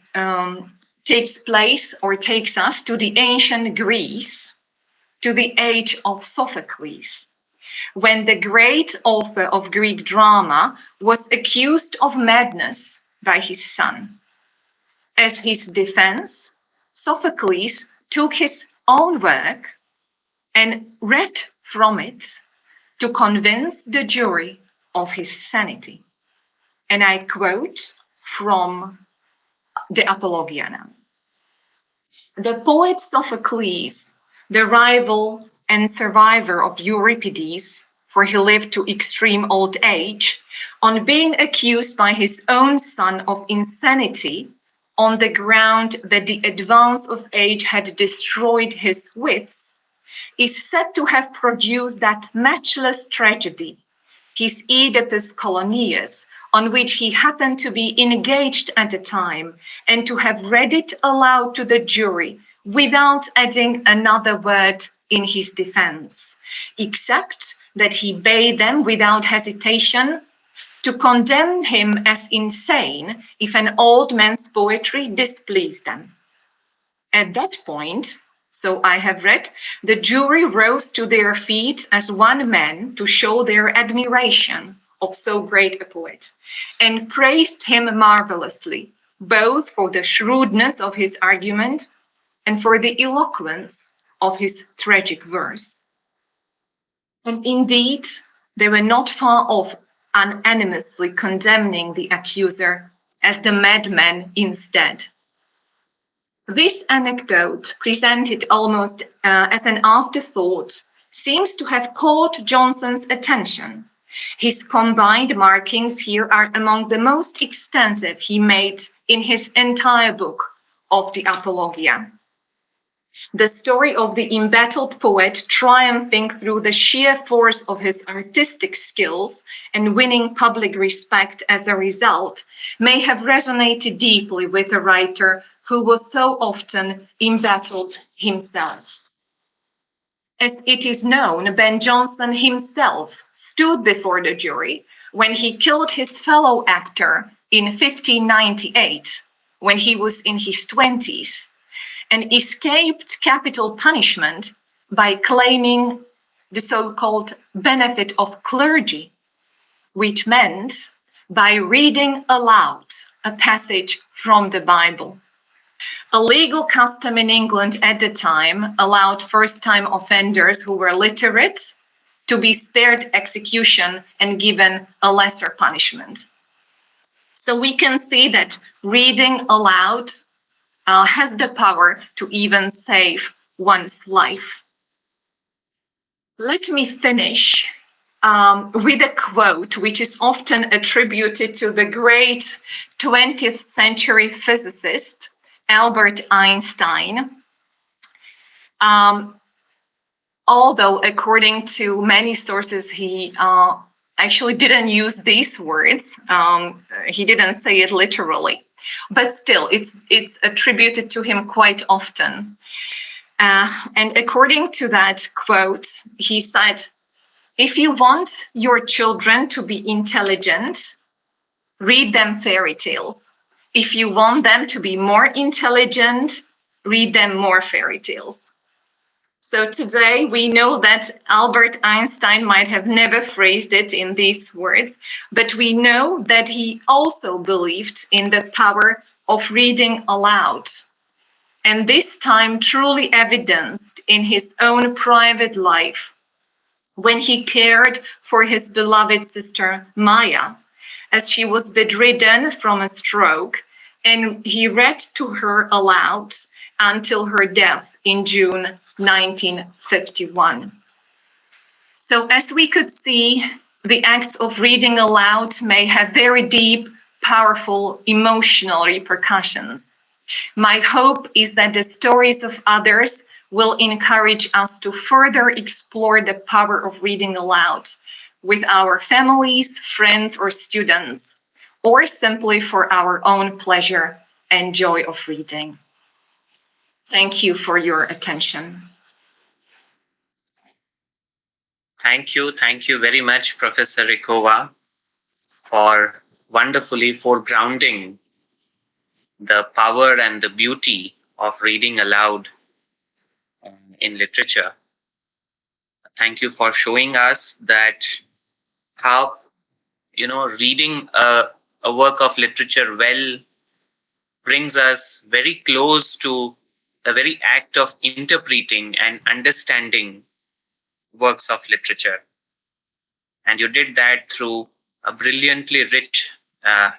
takes us to the ancient Greece, to the age of Sophocles, when the great author of Greek drama was accused of madness by his son. As his defense, Sophocles took his own work and read from it to convince the jury of his sanity. And I quote from the Apologia now. The poet Sophocles, the rival and survivor of Euripides, for he lived to extreme old age, on being accused by his own son of insanity on the ground that the advance of age had destroyed his wits, is said to have produced that matchless tragedy, his Oedipus Coloneus, on which he happened to be engaged at the time, and to have read it aloud to the jury without adding another word in his defense, except that he bade them without hesitation to condemn him as insane if an old man's poetry displeased them. At that point, so I have read, the jury rose to their feet as one man to show their admiration of so great a poet, and praised him marvelously, both for the shrewdness of his argument and for the eloquence of his tragic verse. And indeed, They were not far off unanimously condemning the accuser as the madman instead. This anecdote, presented almost as an afterthought, seems to have caught Johnson's attention. His combined markings here are among the most extensive he made in his entire book of the Apologia. The story of the embattled poet triumphing through the sheer force of his artistic skills and winning public respect as a result may have resonated deeply with a writer who was so often embattled himself. As it is known, Ben Jonson himself stood before the jury when he killed his fellow actor in 1598, when he was in his 20s, and escaped capital punishment by claiming the so-called benefit of clergy, which meant by reading aloud a passage from the Bible. A legal custom in England at the time allowed first-time offenders who were literate to be spared execution and given a lesser punishment. So we can see that reading aloud has the power to even save one's life. Let me finish with a quote which is often attributed to the great 20th century physicist Albert Einstein. Although according to many sources, he actually didn't use these words. He didn't say it literally, but still it's attributed to him quite often. And according to that quote, he said, "If you want your children to be intelligent, read them fairy tales. If you want them to be more intelligent, read them more fairy tales." So today we know that Albert Einstein might have never phrased it in these words, but we know that he also believed in the power of reading aloud. And this time truly evidenced in his own private life when he cared for his beloved sister Maya, as she was bedridden from a stroke, and he read to her aloud until her death in June 1951. So as we could see, the act of reading aloud may have very deep, powerful emotional repercussions. My hope is that the stories of others will encourage us to further explore the power of reading aloud with our families, friends, or students, or simply for our own pleasure and joy of reading. Thank you for your attention. Thank you very much, Professor Hrickova, for wonderfully foregrounding the power and the beauty of reading aloud in literature. Thank you for showing us that how, reading a work of literature well brings us very close to the very act of interpreting and understanding works of literature. And you did that through a brilliantly rich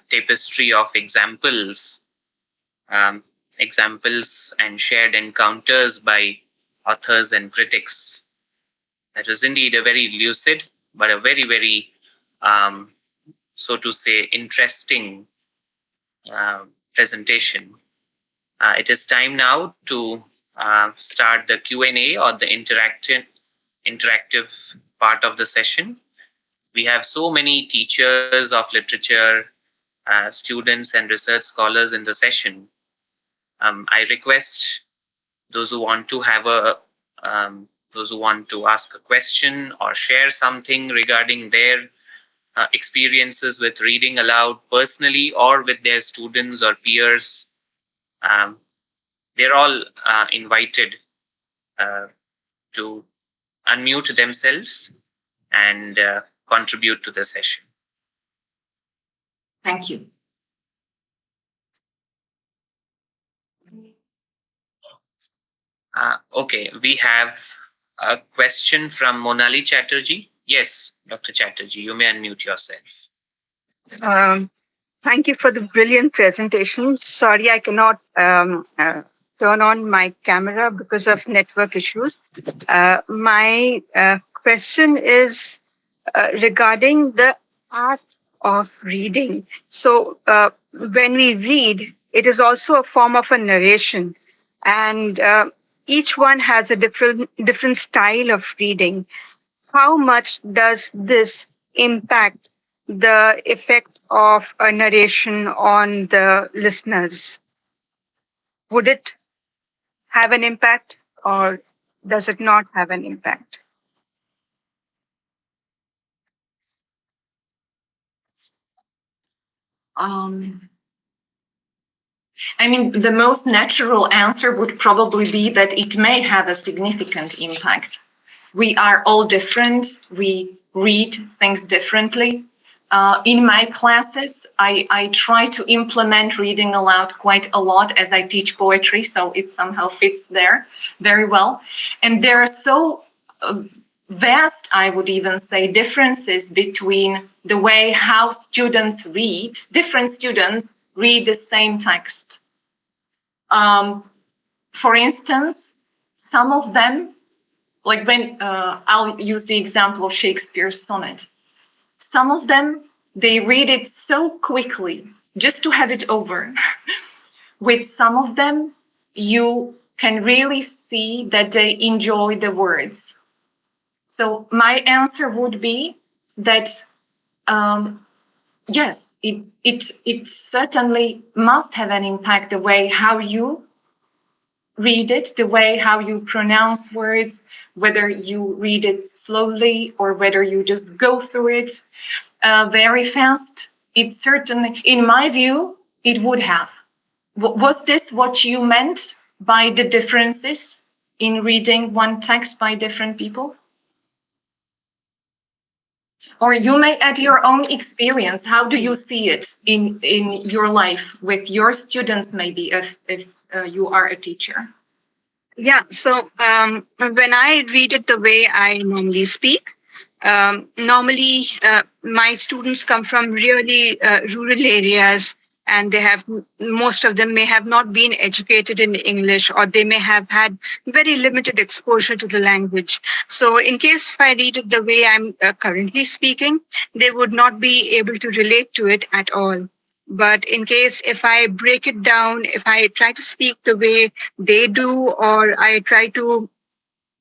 tapestry of examples and shared encounters by authors and critics. That was indeed a very lucid, but a very, very, so to say, interesting presentation. It is time now to start the Q&A, or the interactive part of the session. We have so many teachers of literature, students and research scholars in the session. I request those who want to those who want to ask a question or share something regarding their experiences with reading aloud personally or with their students or peers. They're all invited to unmute themselves and contribute to the session. Thank you. Okay, we have a question from Monali Chatterjee. Yes, Dr. Chatterjee, you may unmute yourself. Thank you for the brilliant presentation. Sorry, I cannot turn on my camera because of network issues. My question is regarding the art of reading. So, when we read, it is also a form of a narration, and each one has a different style of reading. How much does this impact the effect of a narration on the listeners? Would it have an impact or does it not have an impact? I mean, the most natural answer would probably be that it may have a significant impact. We are all different. We read things differently. In my classes, I try to implement reading aloud quite a lot as I teach poetry, so it somehow fits there very well. And there are so vast, I would even say, differences between the way how students read, different students read the same text. For instance, some of them, like when I'll use the example of Shakespeare's sonnet, some of them, they read it so quickly just to have it over. With some of them, you can really see that they enjoy the words. So my answer would be that yes, it certainly must have an impact the way how you read it, the way how you pronounce words, whether you read it slowly or whether you just go through it very fast. It certainly, in my view, it would have. Was this what you meant by the differences in reading one text by different people? Or you may add your own experience. How do you see it in your life with your students, maybe, if you are a teacher? Yeah, so when I read it the way I normally speak, normally my students come from really rural areas, and they have, most of them may have not been educated in English, or they may have had very limited exposure to the language. So in case if I read it the way I'm currently speaking, they would not be able to relate to it at all. But in case if I break it down, if I try to speak the way they do, or I try to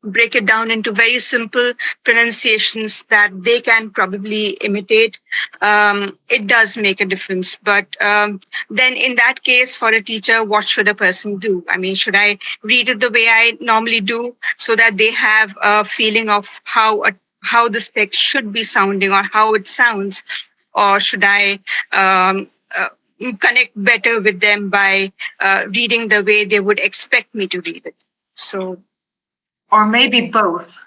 break it down into very simple pronunciations that they can probably imitate, it does make a difference. But then in that case, for a teacher, what should a person do? I mean, should I read it the way I normally do so that they have a feeling of how this text should be sounding or how it sounds? Or should I connect better with them by reading the way they would expect me to read it? So, or maybe both.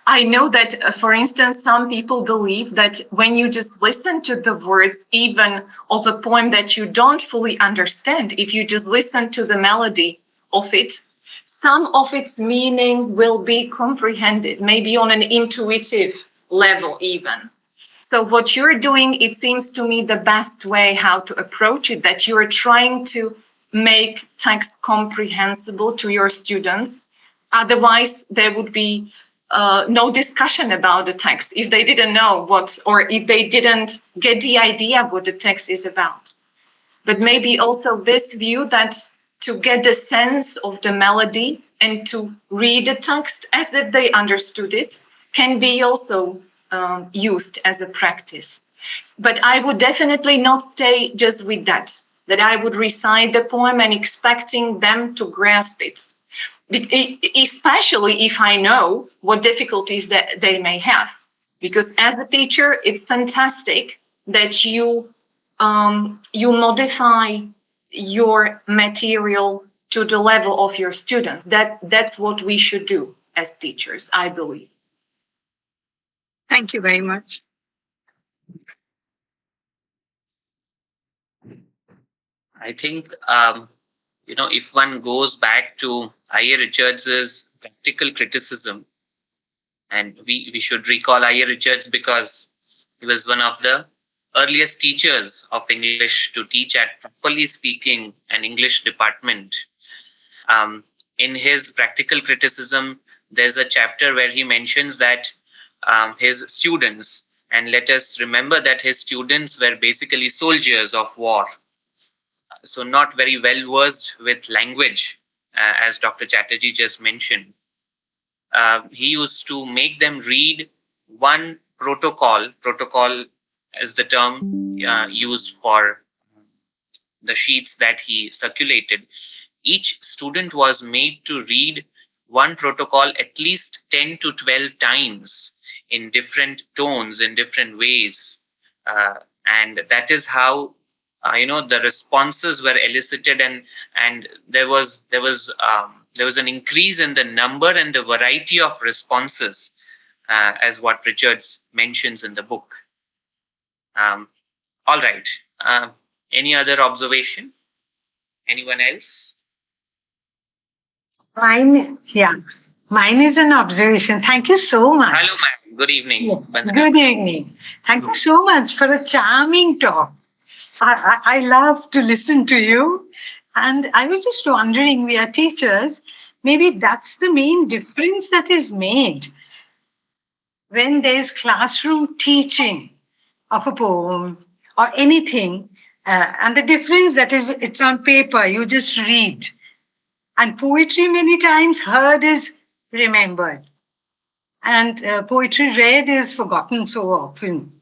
I know that, for instance, some people believe that when you just listen to the words, even of a poem that you don't fully understand, if you just listen to the melody of it, some of its meaning will be comprehended, maybe on an intuitive level even. So what you're doing, it seems to me the best way how to approach it, that you're trying to make text comprehensible to your students. Otherwise, there would be no discussion about the text if they didn't know what, or if they didn't get the idea what the text is about. But maybe also this view that to get the sense of the melody and to read the text as if they understood it can be also used as a practice. But I would definitely not stay just with that I would recite the poem and expecting them to grasp it, especially if I know what difficulties that they may have. Because as a teacher, it's fantastic that you modify your material to the level of your students. That's what we should do as teachers, I believe. thank you very much. I think, if one goes back to I.A. Richards's practical criticism, And we should recall I.A. Richards because he was one of the earliest teachers of English to teach at properly speaking an English department. In his practical criticism, there's a chapter where he mentions that his students, and let us remember that his students were basically soldiers of war, so not very well versed with language, as Dr. Chatterjee just mentioned. He used to make them read one protocol. Protocol is the term used for the sheets that he circulated. Each student was made to read one protocol at least 10 to 12 times in different tones, in different ways. And that is how the responses were elicited, and there was an increase in the number and the variety of responses, as what Richards mentions in the book. All right. Any other observation? Anyone else? Mine is an observation. Thank you so much. Hello, ma'am. Good evening. Yes. Good evening. Thank you so much for a charming talk. I love to listen to you. And I was just wondering, we are teachers, maybe that's the main difference that is made when there's classroom teaching of a poem or anything. And the difference that is, it's on paper, you just read. And poetry many times heard is remembered. And poetry read is forgotten so often.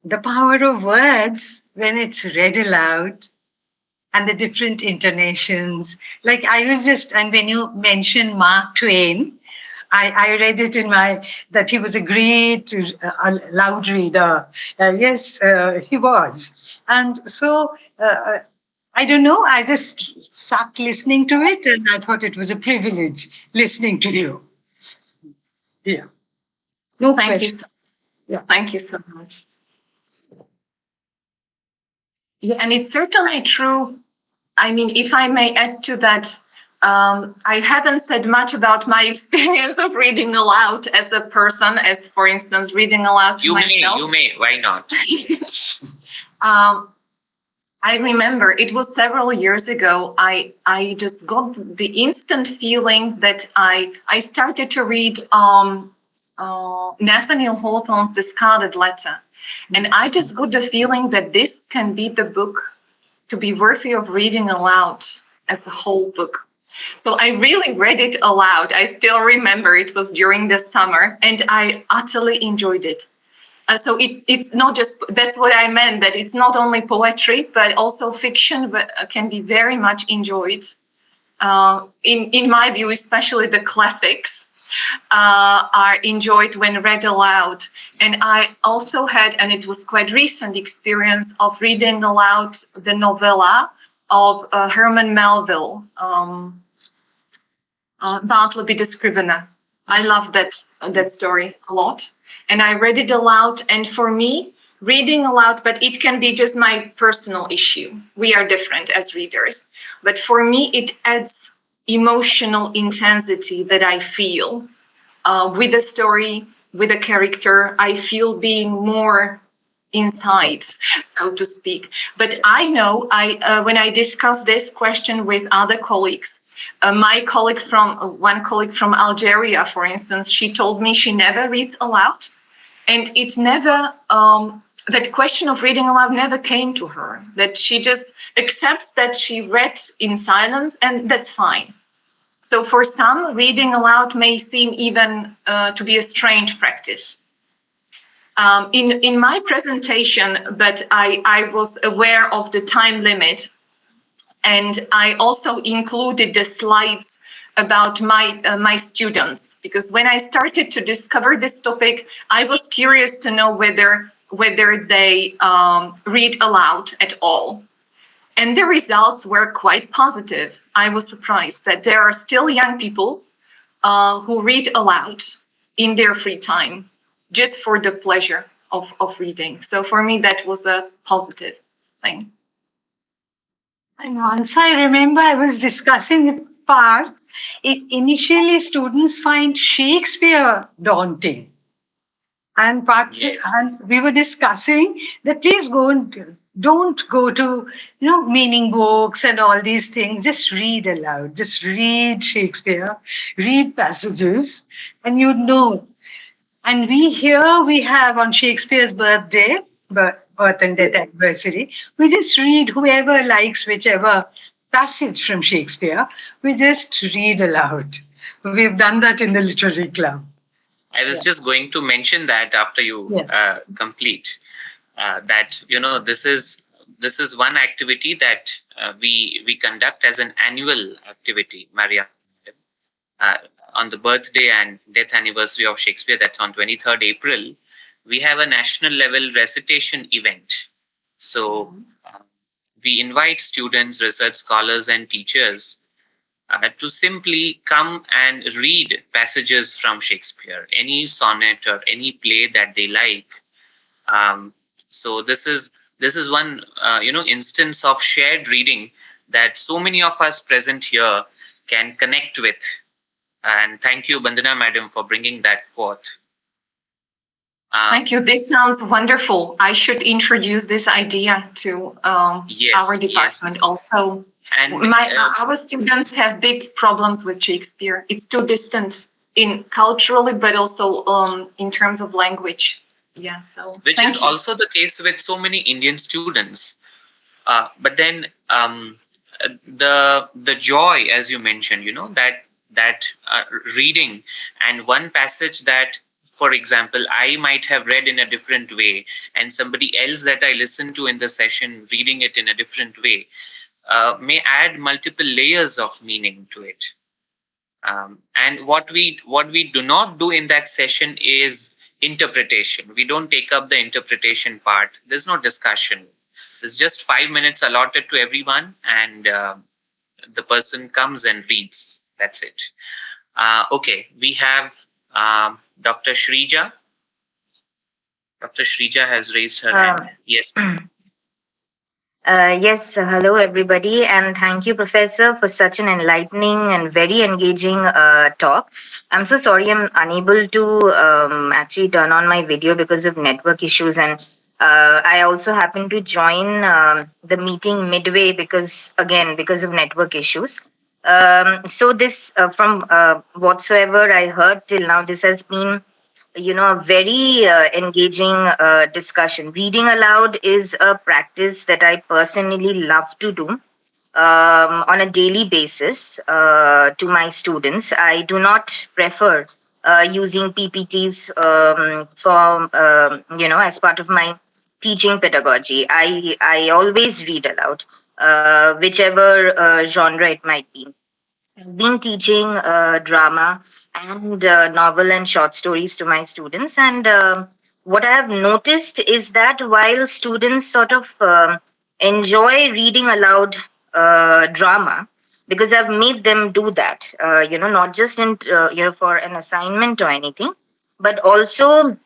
The power of words when it's read aloud and the different intonations. Like and when you mentioned Mark Twain, I read it that he was a great loud reader. Yes, he was. And so, I don't know, I just sat listening to it and I thought it was a privilege listening to you. Yeah. No Thank question. you. Thank you so much. Yeah, and it's certainly true. I mean, if I may add to that, I haven't said much about my experience of reading aloud as a person, as for instance, reading aloud to myself. You may. Why not? I remember it was several years ago. I just got the instant feeling that I started to read Nathaniel Hawthorne's The Scarlet Letter. And I just got the feeling that this can be the book to be worthy of reading aloud as a whole book. So I really read it aloud. I still remember it was during the summer and I utterly enjoyed it. So it's not just, that's what I meant, that it's not only poetry, but also fiction can be very much enjoyed. In my view, especially the classics are enjoyed when read aloud. And I also had, and it was quite recent experience of reading aloud the novella of Herman Melville, Bartleby the Scrivener. I love that story a lot. And I read it aloud. And for me, reading aloud, but it can be just my personal issue. We are different as readers. But for me, it adds emotional intensity that I feel with the story, with a character. I feel being more inside, so to speak. But I know when I discuss this question with other colleagues, one colleague from Algeria, for instance, she told me she never reads aloud. And it's never, that question of reading aloud never came to her, that she just accepts that she read in silence and that's fine. So for some, reading aloud may seem even to be a strange practice. In my presentation, but I was aware of the time limit, and I also included the slides about my students, because when I started to discover this topic, I was curious to know whether they read aloud at all. And the results were quite positive. I was surprised that there are still young people who read aloud in their free time, just for the pleasure of reading. So for me, that was a positive thing. And once I remember I was discussing with Parth, initially students find Shakespeare daunting. And we were discussing that please don't go to meaning books and all these things. Just read aloud. Just read Shakespeare, read passages, and you'd know. And we have on Shakespeare's birthday, birth and death anniversary, we just read whoever likes whichever passage from Shakespeare, we just read aloud. We've done that in the literary club. I was just going to mention that after you complete that this is one activity that we conduct as an annual activity, Maria, on the birthday and death anniversary of Shakespeare. That's on 23rd April. We have a national level recitation event. So we invite students, research scholars, and teachers to simply come and read passages from Shakespeare, any sonnet or any play that they like. So this is one instance of shared reading that so many of us present here can connect with. And thank you, Bandana Madam, for bringing that forth. Thank you. This sounds wonderful. I should introduce this idea to our department also. And our students have big problems with Shakespeare. It's too distant in culturally, but also in terms of language. Yeah, so which is also the case with so many Indian students. But then the joy, as you mentioned, that reading, and one passage that, for example, I might have read in a different way, and somebody else that I listened to in the session reading it in a different way, may add multiple layers of meaning to it. And what we do not do in that session is interpretation. We don't take up the interpretation part. There's no discussion. There's just 5 minutes allotted to everyone, and the person comes and reads. That's it. Okay, we have Dr. Shrija. Dr. Shrija has raised her hand. Yes. Yes, hello everybody, and thank you, Professor, for such an enlightening and very engaging talk. I'm so sorry I'm unable to actually turn on my video because of network issues, and I also happened to join the meeting midway because of network issues. So this, from whatsoever I heard till now, this has been a very engaging discussion. Reading aloud is a practice that I personally love to do on a daily basis to my students. I do not prefer using PPTs as part of my teaching pedagogy. I always read aloud, whichever genre it might be. I've been teaching drama and novel and short stories to my students. And what I have noticed is that while students sort of enjoy reading aloud drama, because I've made them do that, not just in, for an assignment or anything, but also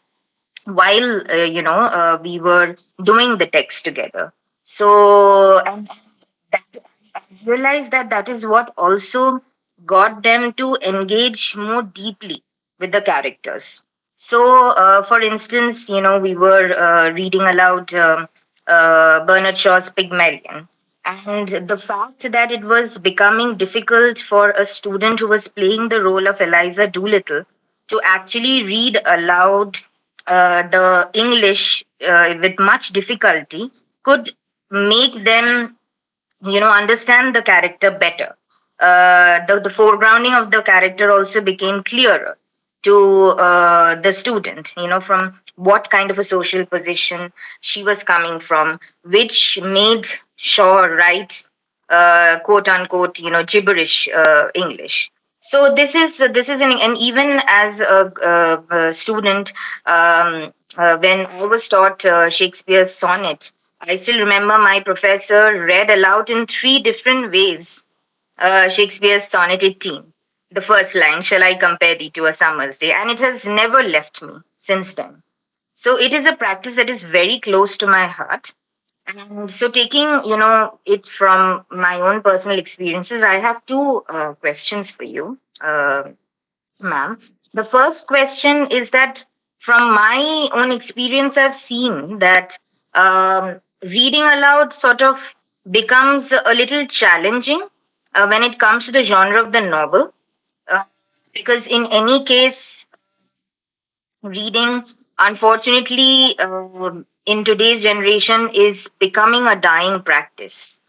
while, we were doing the text together. So, and that I realized that is what also got them to engage more deeply with the characters. So, for instance, we were reading aloud Bernard Shaw's Pygmalion. And the fact that it was becoming difficult for a student who was playing the role of Eliza Doolittle to actually read aloud the English with much difficulty could make them understand the character better. The foregrounding of the character also became clearer to the student, from what kind of a social position she was coming from, which made Shaw write quote unquote, gibberish English. So this is and even as a student, when I was taught Shakespeare's sonnet, I still remember my professor read aloud in 3 different ways Shakespeare's Sonnet 18. The first line, "Shall I compare thee to a summer's day?" And it has never left me since then. So it is a practice that is very close to my heart. And so, taking it from my own personal experiences, I have two questions for you, ma'am. The first question is that from my own experience, I've seen that reading aloud sort of becomes a little challenging when it comes to the genre of the novel, uh, because in any case, reading, unfortunately, in today's generation, is becoming a dying practice.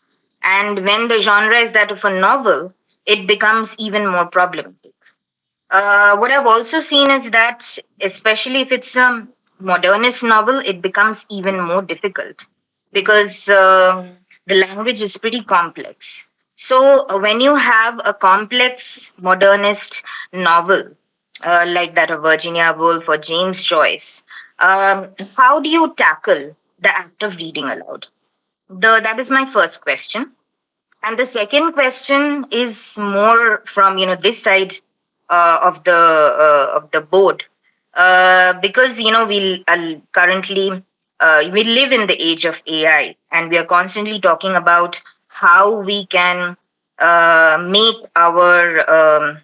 And when the genre is that of a novel, it becomes even more problematic. What I've also seen is that, especially if it's a modernist novel, it becomes even more difficult because the language is pretty complex. So, when you have a complex modernist novel like that of Virginia Woolf or James Joyce, how do you tackle the act of reading aloud? That is my first question. And the second question is more from this side of the board, because currently we live in the age of AI, and we are constantly talking about how we can make our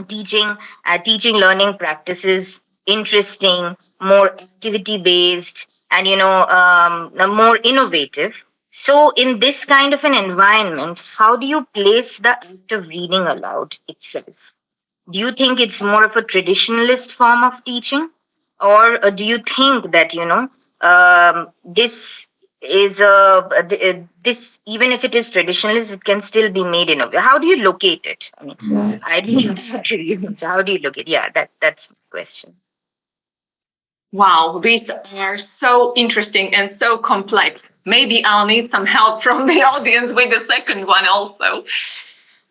teaching learning practices interesting, more activity based, and more innovative. So in this kind of an environment, how do you place the act of reading aloud itself? Do you think it's more of a traditionalist form of teaching, or do you think that this is this, even if it is traditionalist, it can still be made in a way? How do you locate it? I mean, I don't know to you. So how do you look at? Yeah, that's my question. Wow, these are so interesting and so complex. Maybe I'll need some help from the audience with the second one also.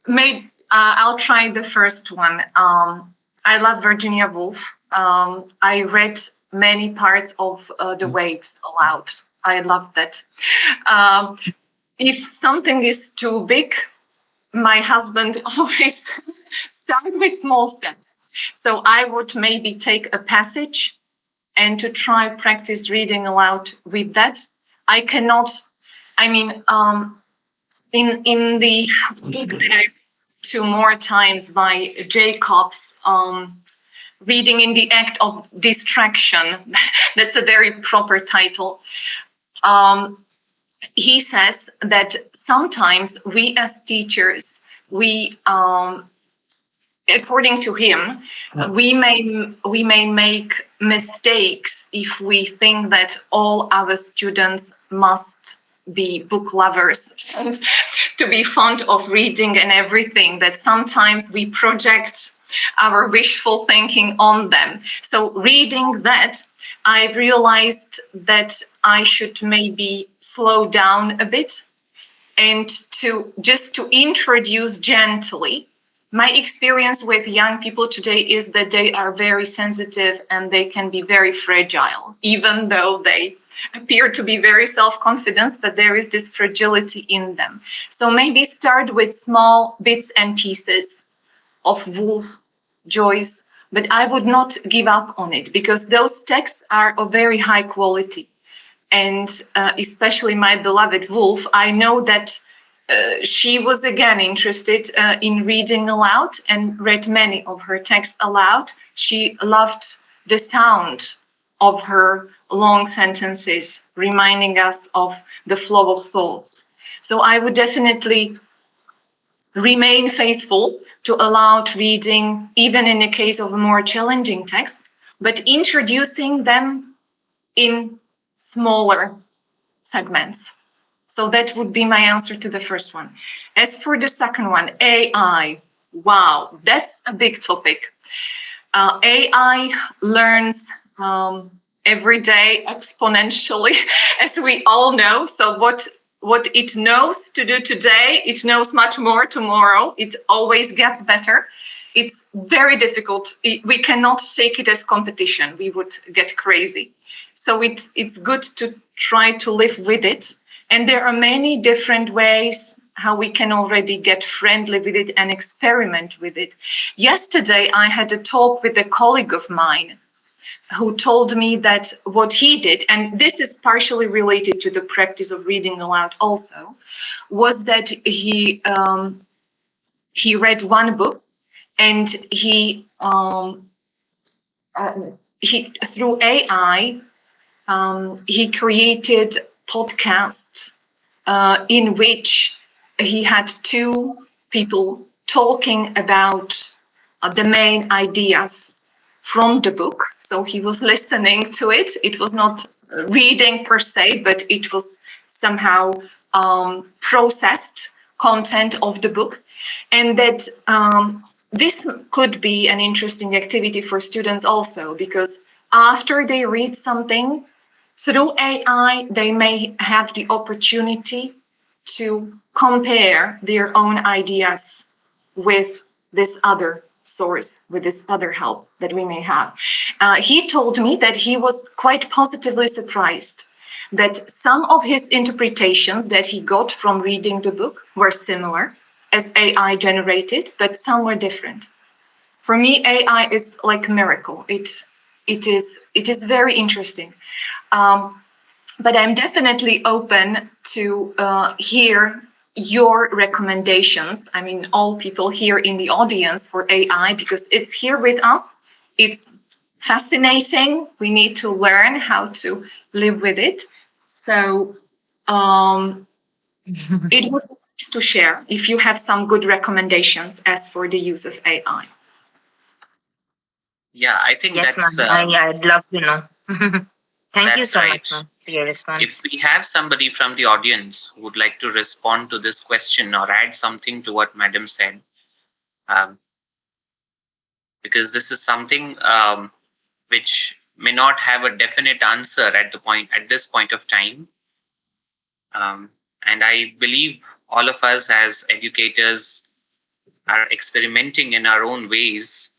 Maybe I'll try the first one. I love Virginia Woolf. I read many parts of The Waves aloud. I love that. If something is too big, my husband always start with small steps. So I would maybe take a passage and to try practice reading aloud with that. I cannot, I mean, in the book that I read 2 more times by Jacobs, Reading in the Act of Distraction, that's a very proper title. He says that sometimes we as teachers, according to him, we may make mistakes if we think that all our students must be book lovers and to be fond of reading and everything, that sometimes we project our wishful thinking on them. So reading that, I've realized that I should maybe slow down a bit and to introduce gently. My experience with young people today is that they are very sensitive and they can be very fragile, even though they appear to be very self-confident, but there is this fragility in them. So maybe start with small bits and pieces of Woolf, Joyce, but I would not give up on it because those texts are of very high quality. And especially my beloved Woolf, I know that she was again interested in reading aloud and read many of her texts aloud. She loved the sound of her long sentences, reminding us of the flow of thoughts. So I would definitely remain faithful to aloud reading, even in the case of a more challenging text, but introducing them in smaller segments. So that would be my answer to the first one. As for the second one, AI, wow, that's a big topic. AI learns every day exponentially, as we all know. So what it knows to do today, it knows much more tomorrow. It always gets better. It's very difficult. We cannot take it as competition. We would get crazy. So it's good to try to live with it. And there are many different ways how we can already get friendly with it and experiment with it. Yesterday, I had a talk with a colleague of mine who told me that what he did, and this is partially related to the practice of reading aloud also, was that he read one book and he through AI he created podcasts in which he had two people talking about the main ideas from the book. So he was listening to it. It was not reading per se, but it was somehow processed content of the book. And that this could be an interesting activity for students also, because after they read something through AI, they may have the opportunity to compare their own ideas with this other source, with this other help that we may have. He told me that he was quite positively surprised that some of his interpretations that he got from reading the book were similar as AI generated, but some were different. For me, AI is like a miracle. It is very interesting. But I'm definitely open to hear your recommendations. I mean, all people here in the audience for AI, because it's here with us. It's fascinating. We need to learn how to live with it. So it would be nice to share if you have some good recommendations as for the use of AI. Yeah, I think Yes, that's ma'am. I'd love to know. Thank you that's so right. much, ma'am, for your response. If we have somebody from the audience who would like to respond to this question or add something to what Madam said, because this is something which may not have a definite answer at this point of time. And I believe all of us as educators are experimenting in our own ways,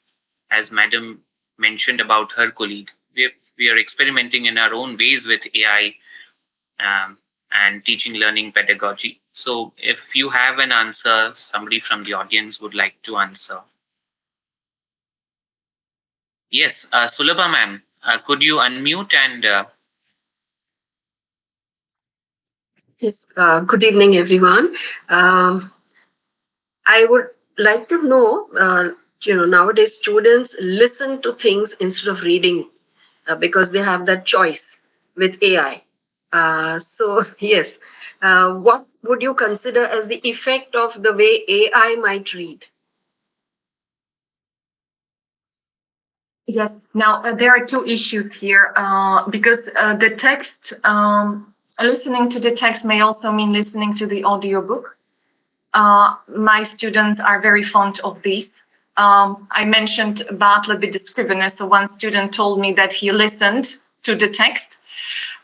as Madam mentioned about her colleague. We are experimenting in our own ways with AI and teaching learning pedagogy. So if you have an answer, somebody from the audience would like to answer. Yes, Sulabha ma'am, could you unmute and... Yes, good evening, everyone. I would like to know, nowadays students listen to things instead of reading because they have that choice with AI. So, yes, what would you consider as the effect of the way AI might read? Yes. Now, there are two issues here because the text, listening to the text may also mean listening to the audiobook. My students are very fond of these. I mentioned Bartlett with the Scrivener. So one student told me that he listened to the text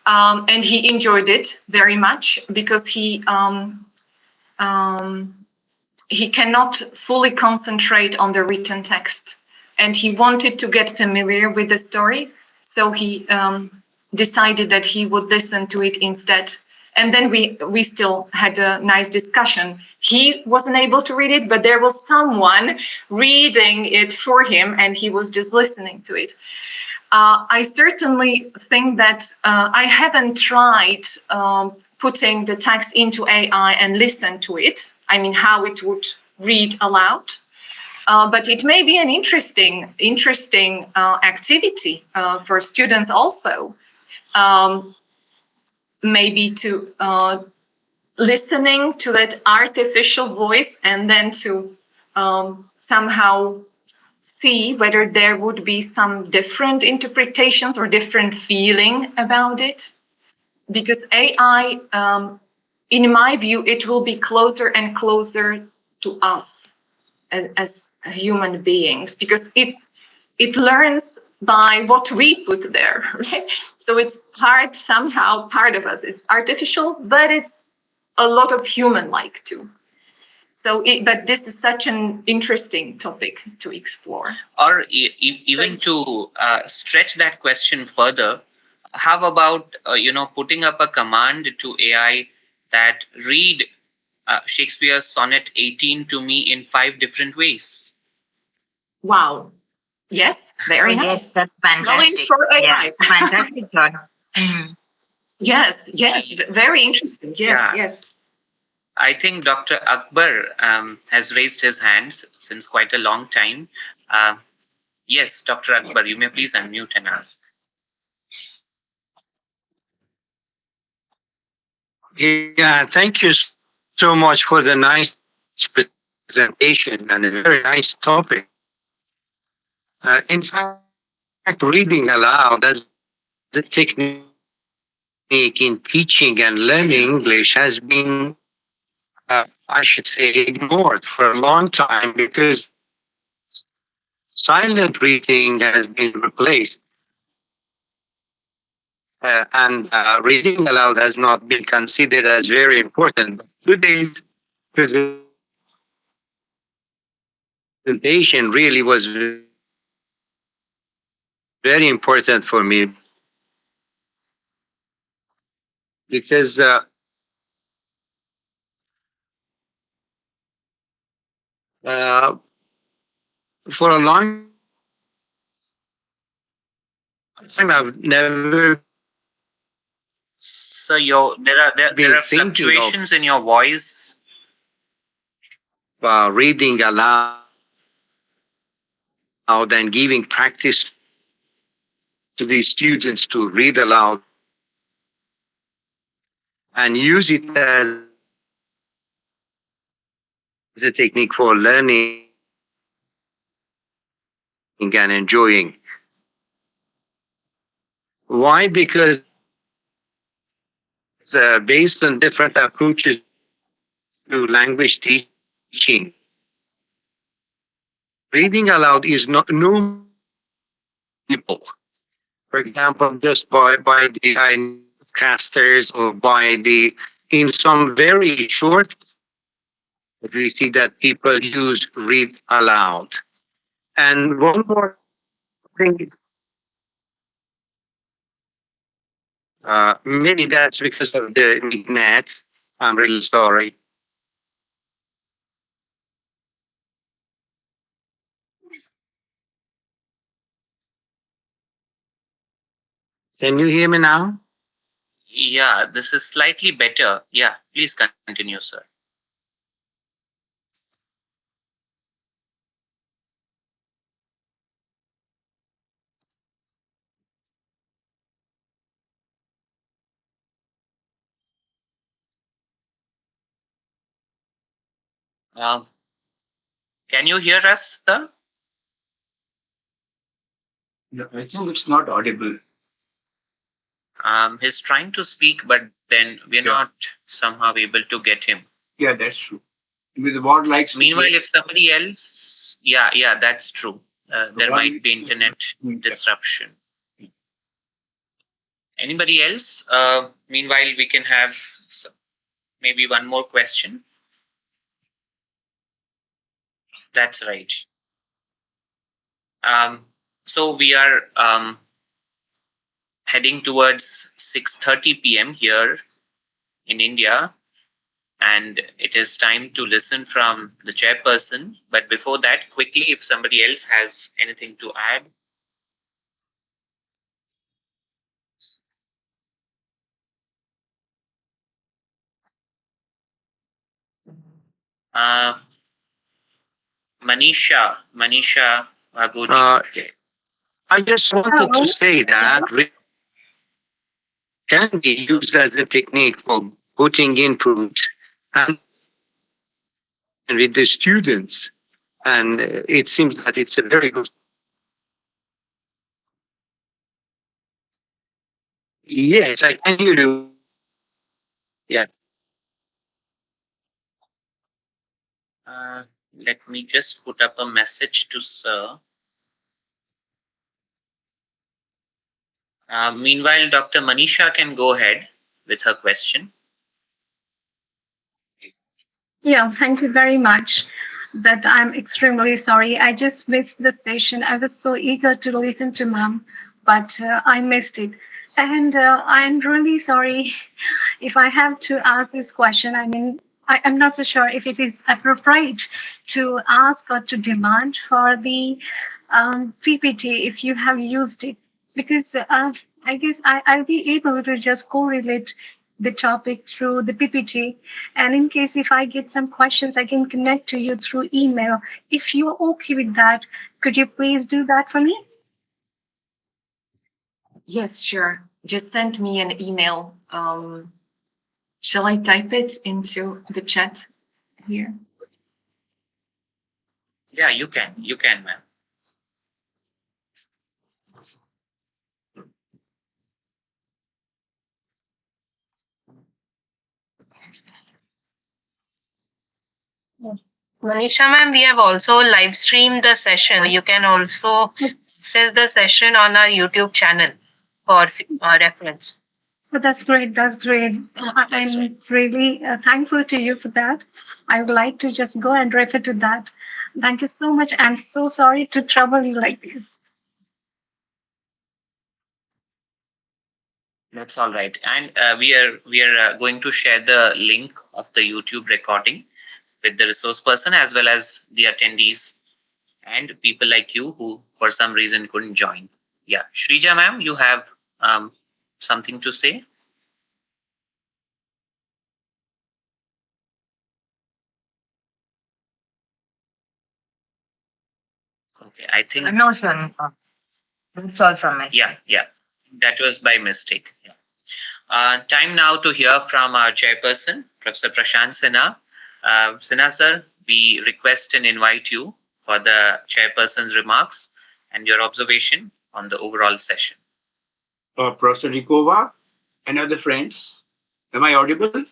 and he enjoyed it very much because he cannot fully concentrate on the written text. And he wanted to get familiar with the story. So he decided that he would listen to it instead. And then we still had a nice discussion. He wasn't able to read it, but there was someone reading it for him and he was just listening to it. I certainly think that I haven't tried putting the text into AI and listen to it. I mean, how it would read aloud. But it may be an interesting activity for students also. Maybe to listening to that artificial voice and then to somehow see whether there would be some different interpretations or different feeling about it. Because AI, in my view, it will be closer and closer to us as human beings, because it learns by what we put there, right? So it's somehow part of us. It's artificial, but it's a lot of human-like too. So, but this is such an interesting topic to explore. Or even to stretch that question further, how about putting up a command to AI that read Shakespeare's Sonnet 18 to me in 5 different ways? Wow. Yes, very Oh, nice. yes, that's Challenge fantastic. for AI. Yeah, fantastic, John. Mm. Yes, yes, very interesting. Yes, Yeah. yes. I think Dr. Akbar has raised his hand since quite a long time. Yes, Dr. Akbar, you may please unmute and ask. Yeah, thank you so much for the nice presentation and a very nice topic. In fact, reading aloud as a technique in teaching and learning English has been, I should say, ignored for a long time because silent reading has been replaced. And reading aloud has not been considered as very important. Today's presentation really was very important for me because for a long time I've never So there are fluctuations in your voice. Reading aloud and giving practice to the students to read aloud and use it as a technique for learning and enjoying. Why? Because based on different approaches to language teaching, reading aloud is not no people. For example, just by the casters or by the in some very short, we see that people use read aloud. And one more thing, maybe that's because of the net. I'm really sorry. Can you hear me now? Yeah, this is slightly better. Yeah, please continue, sir. Can you hear us, sir? No, I think it's not audible. He's trying to speak, but then we're not somehow able to get him. Yeah, that's true. With the board likes. Meanwhile, if somebody else, yeah, that's true. There might be internet disruption. Anybody else? Meanwhile, we can have maybe one more question. That's right. So we are heading towards 6:30 p.m. here in India, and it is time to listen from the chairperson. But before that, quickly, if somebody else has anything to add. Manisha Bhagodi. I just wanted to say that can be used as a technique for putting input and with the students. And it seems that it's a very good. Yes, I can hear you. Yeah. Let me just put up a message to sir. Meanwhile, Dr. Manisha can go ahead with her question. Yeah, thank you very much. But I'm extremely sorry. I just missed the session. I was so eager to listen to ma'am, but I missed it. And I'm really sorry if I have to ask this question. I mean, I'm not so sure if it is appropriate to ask or to demand for the PPT if you have used it, because I guess I'll be able to just correlate the topic through the PPT. And in case if I get some questions, I can connect to you through email. If you're okay with that, could you please do that for me? Yes, sure. Just send me an email. Shall I type it into the chat here? Yeah, you can. You can, ma'am. Manisha ma'am, we have also live streamed the session. You can also access the session on our YouTube channel for reference. Oh, that's great. That's great. I'm really thankful to you for that. I would like to just go and refer to that. Thank you so much. I'm so sorry to trouble you like this. That's all right. And we are going to share the link of the YouTube recording with the resource person as well as the attendees and people like you who for some reason couldn't join. Yeah, Shrija ma'am, you have something to say? Okay, I think No, sir. That's all from my side. yeah, that was by mistake. Yeah. Time now to hear from our chairperson, Professor Prashant Sinha. Sinha sir, we request and invite you for the chairperson's remarks and your observation on the overall session. Professor Hrickova and other friends, am I audible?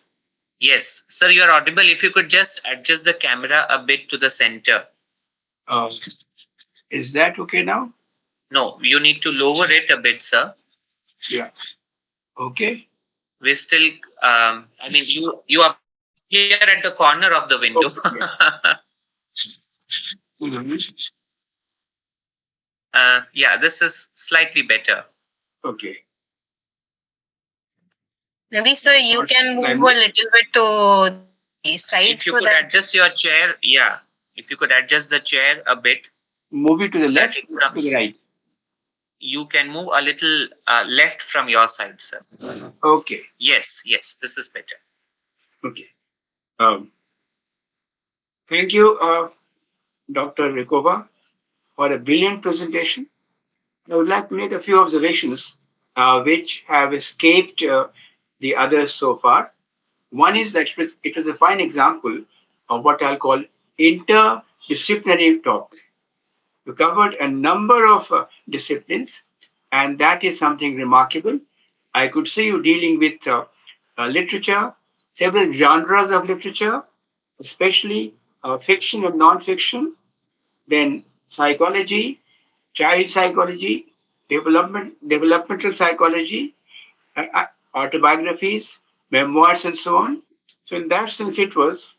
Yes, sir, you are audible. If you could just adjust the camera a bit to the center. Is that okay now? No, you need to lower it a bit, sir. Yeah. Okay. We're still, I mean, you are here at the corner of the window. Yeah, this is slightly better. Okay. Maybe sir, you can move a little bit to the side. If you could adjust your chair, yeah. If you could adjust the chair a bit. Move it to the left or to the right? You can move a little left from your side, sir. Okay. Yes, this is better. Okay. Thank you, Dr. Hrickova, for a brilliant presentation. I would like to make a few observations which have escaped the others so far. One is that it was a fine example of what I'll call interdisciplinary talk. You covered a number of disciplines, and that is something remarkable. I could see you dealing with literature, several genres of literature, especially fiction and non-fiction, then psychology, child psychology, developmental psychology, autobiographies, memoirs, and so on. So in that sense, it was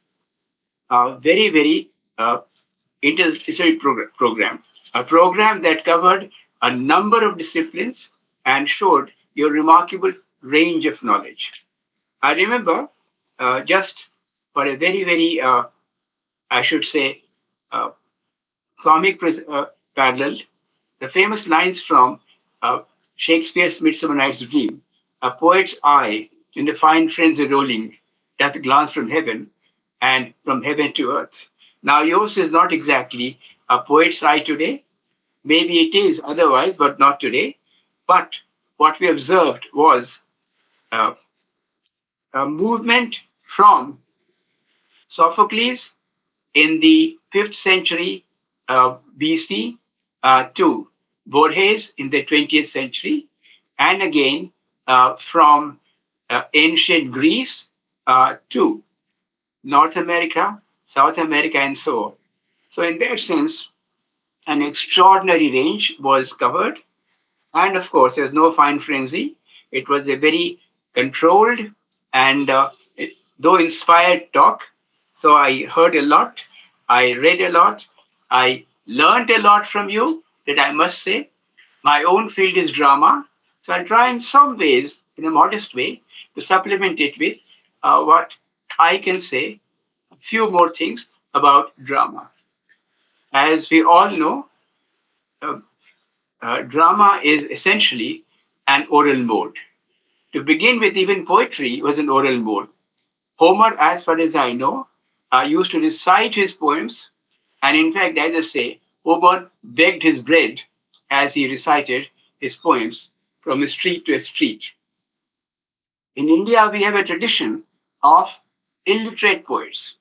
a very, very interdisciplinary program, a program that covered a number of disciplines and showed your remarkable range of knowledge. I remember just for a very, very, I should say, comic parallel, the famous lines from Shakespeare's Midsummer Night's Dream: a poet's eye in the fine frenzy rolling doth glance from heaven and from heaven to earth. Now, yours is not exactly a poet's eye today. Maybe it is otherwise, but not today. But what we observed was a movement from Sophocles in the 5th century BC to Borges in the 20th century, and again from ancient Greece to North America, South America, and so on. So in that sense, an extraordinary range was covered. And of course, there's no fine frenzy. It was a very controlled and though inspired talk. So I heard a lot. I read a lot. I learned a lot from you, that I must say. My own field is drama. So I'll try in some ways, in a modest way, to supplement it with what I can say few more things about drama. As we all know, uh, drama is essentially an oral mode. To begin with, even poetry was an oral mode. Homer, as far as I know, used to recite his poems, and in fact, as I say, Homer begged his bread as he recited his poems from a street to a street. In India, we have a tradition of illiterate poets.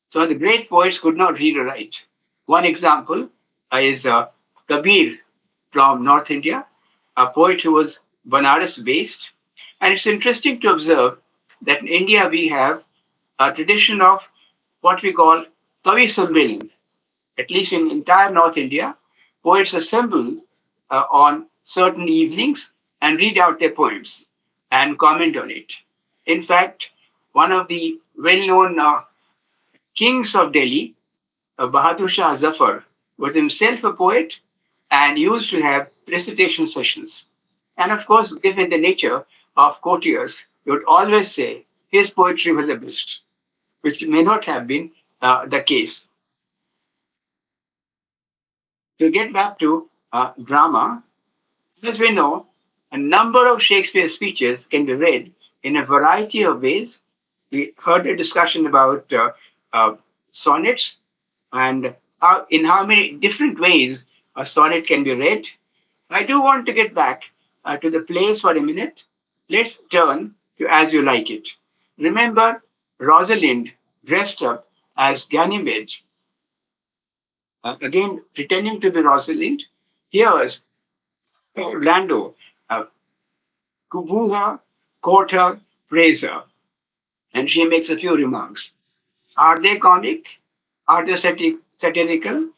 So the great poets could not read or write. One example is Kabir from North India, a poet who was Banaras based. And it's interesting to observe that in India we have a tradition of what we call Kavi Sammelan. At least in entire North India, poets assemble on certain evenings and read out their poems and comment on it. In fact, one of the well-known kings of Delhi, Bahadur Shah Zafar, was himself a poet and used to have recitation sessions. And of course, given the nature of courtiers, you would always say his poetry was the best, which may not have been the case. To get back to drama, as we know, a number of Shakespeare's speeches can be read in a variety of ways. We heard a discussion about sonnets and in how many different ways a sonnet can be read. I do want to get back to the plays for a minute. Let's turn to As You Like It. Remember Rosalind dressed up as Ganymede, again pretending to be Rosalind. Here's Orlando, Kubuha, caught her, praise her, and she makes a few remarks. Are they comic? Are they satirical?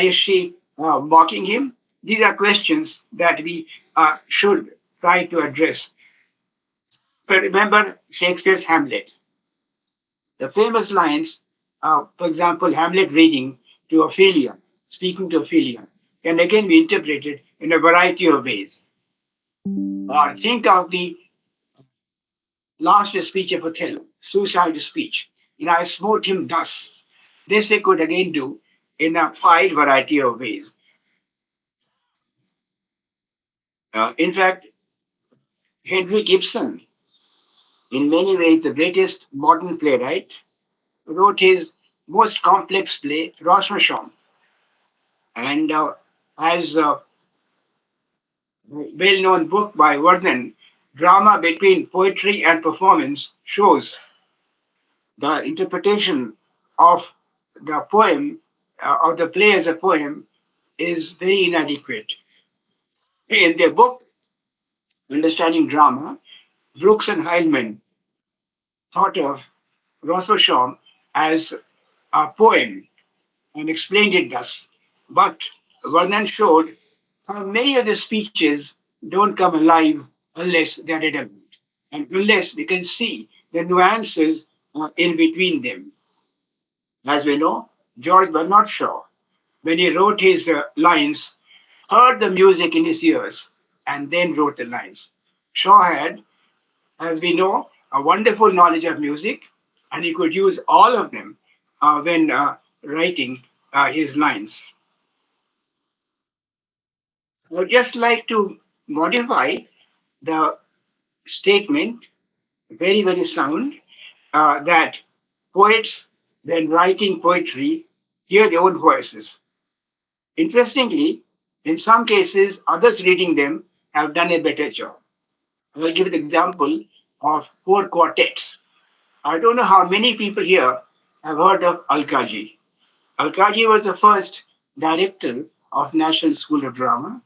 Is she mocking him? These are questions that we should try to address. But remember Shakespeare's Hamlet. The famous lines, for example, Hamlet reading to Ophelia, speaking to Ophelia, can again be interpreted in a variety of ways. Or think of the last speech of Othello, suicide speech. I smote him thus. This they could again do in a wide variety of ways. In fact, Henry Gibson, in many ways the greatest modern playwright, wrote his most complex play, Rosmersholm. And as a well-known book by Vernon, drama between poetry and performance shows the interpretation of the poem, of the play as a poem, is very inadequate. In their book, Understanding Drama, Brooks and Heilman thought of Rosmersholm as a poem and explained it thus. But Vernon showed how many of the speeches don't come alive unless they're read aloud, and unless we can see the nuances in between them. As we know, George Bernard Shaw, when he wrote his lines, heard the music in his ears and then wrote the lines. Shaw had, as we know, a wonderful knowledge of music, and he could use all of them when writing his lines. I would just like to modify the statement, very, very sound, that poets, when writing poetry, hear their own voices. Interestingly, in some cases, others reading them have done a better job. I'll give the example of four quartets. I don't know how many people here have heard of Alkaji. Alkaji was the first director of National School of Drama.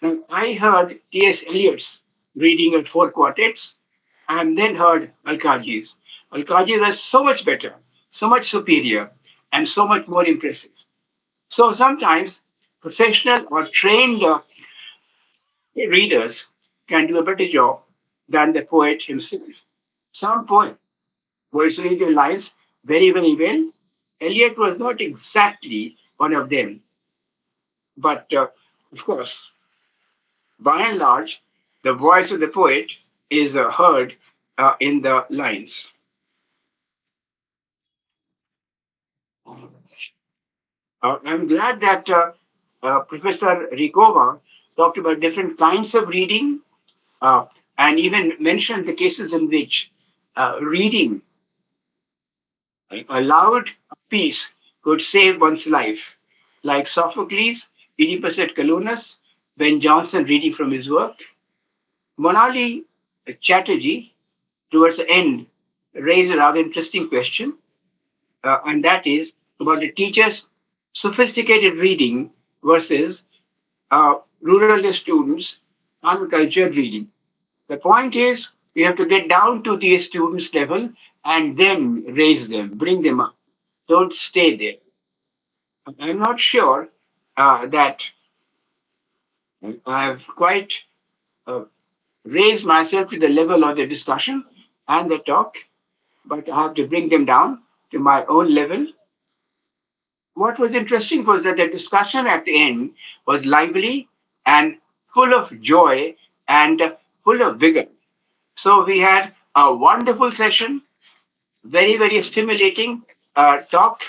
And I heard T.S. Eliot's reading of four quartets and then heard Alkaji's. Alkaji was so much better, so much superior, and so much more impressive. So sometimes professional or trained readers can do a better job than the poet himself. Some poets read their lines very, very well. Eliot was not exactly one of them, but of course, by and large, the voice of the poet is heard in the lines. I'm glad that Professor Hrickova talked about different kinds of reading and even mentioned the cases in which reading a loud piece could save one's life, like Sophocles, Oedipus at Colonus, Ben Jonson reading from his work. Monali Chatterjee, towards the end, raised a rather interesting question, and that is about the teacher's sophisticated reading versus rural students' uncultured reading. The point is, you have to get down to the students' level and then raise them, bring them up. Don't stay there. I'm not sure that I've quite uh, raised myself to the level of the discussion and the talk, but I have to bring them down to my own level. What was interesting was that the discussion at the end was lively and full of joy and full of vigor. So we had a wonderful session, very, very stimulating talk,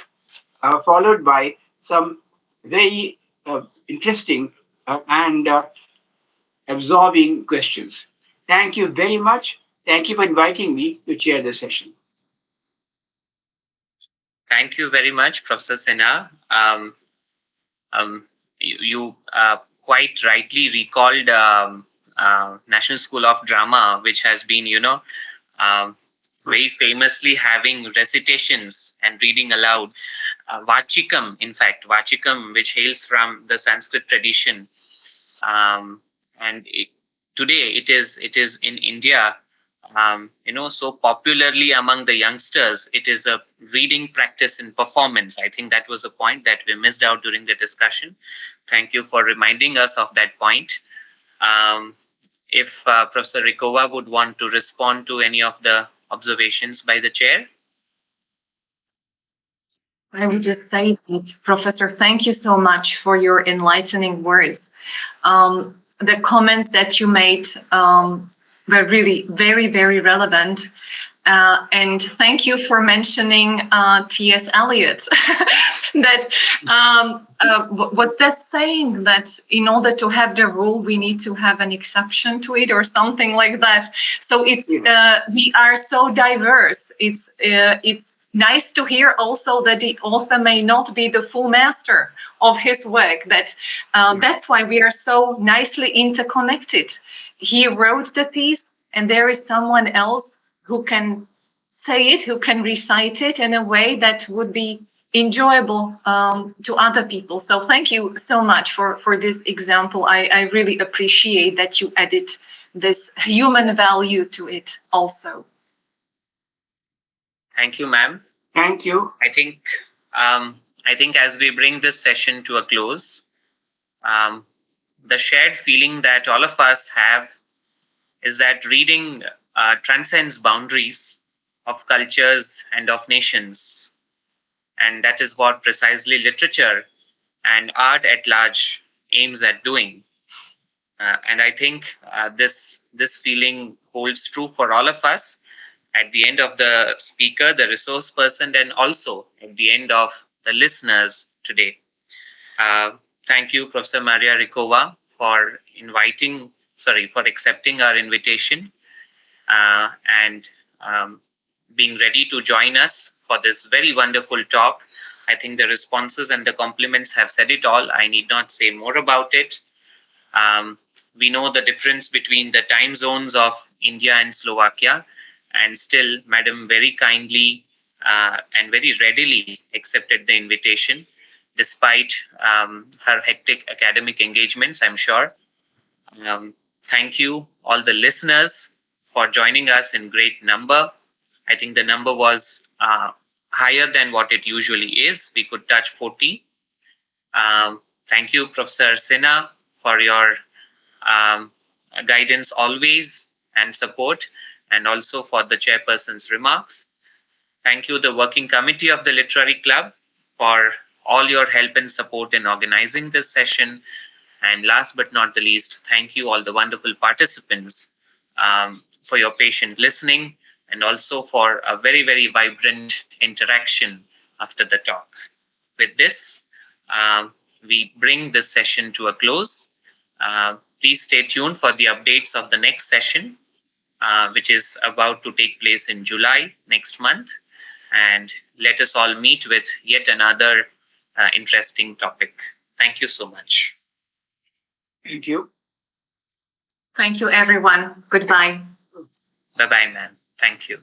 followed by some very interesting and absorbing questions. Thank you very much. Thank you for inviting me to chair the session. Thank you very much, Professor Sinha. You quite rightly recalled National School of Drama, which has been, very famously having recitations and reading aloud. Vachikam, in fact, Vachikam, which hails from the Sanskrit tradition, and today it is in India. So popularly among the youngsters, it is a reading practice in performance. I think that was a point that we missed out during the discussion. Thank you for reminding us of that point. If Professor Hrickova would want to respond to any of the observations by the chair. I would just say that, Professor, thank you so much for your enlightening words. The comments that you made were really very, very relevant. And thank you for mentioning T.S. Eliot. What's that saying? That in order to have the rule, we need to have an exception to it, or something like that. So it's we are so diverse. It's nice to hear also that the author may not be the full master of his work. That's why we are so nicely interconnected. He wrote the piece, and there is someone else who can say it, who can recite it in a way that would be enjoyable to other people. So thank you so much for this example. I really appreciate that you added this human value to it also. Thank you, ma'am. Thank you. I think as we bring this session to a close, the shared feeling that all of us have is that reading transcends boundaries of cultures and of nations. And that is what precisely literature and art at large aims at doing. And I think this feeling holds true for all of us at the end of the speaker, the resource person, and also at the end of the listeners today. Thank you, Professor Maria Hrickova, for accepting our invitation and being ready to join us for this very wonderful talk. I think the responses and the compliments have said it all. I need not say more about it. We know the difference between the time zones of India and Slovakia, and still, Madam very kindly and very readily accepted the invitation, despite her hectic academic engagements, I'm sure. Thank you, all the listeners, for joining us in great number. I think the number was higher than what it usually is. We could touch 40. Thank you, Professor Sinha, for your guidance always and support, and also for the chairperson's remarks. Thank you, the working committee of the Literary Club, for all your help and support in organizing this session. And last but not the least, thank you all the wonderful participants for your patient listening, and also for a very, very vibrant interaction after the talk. With this, we bring this session to a close. Please stay tuned for the updates of the next session, which is about to take place in July next month. And let us all meet with yet another interesting topic. Thank you so much. Thank you. Thank you, everyone. Goodbye. Bye-bye, ma'am. Thank you.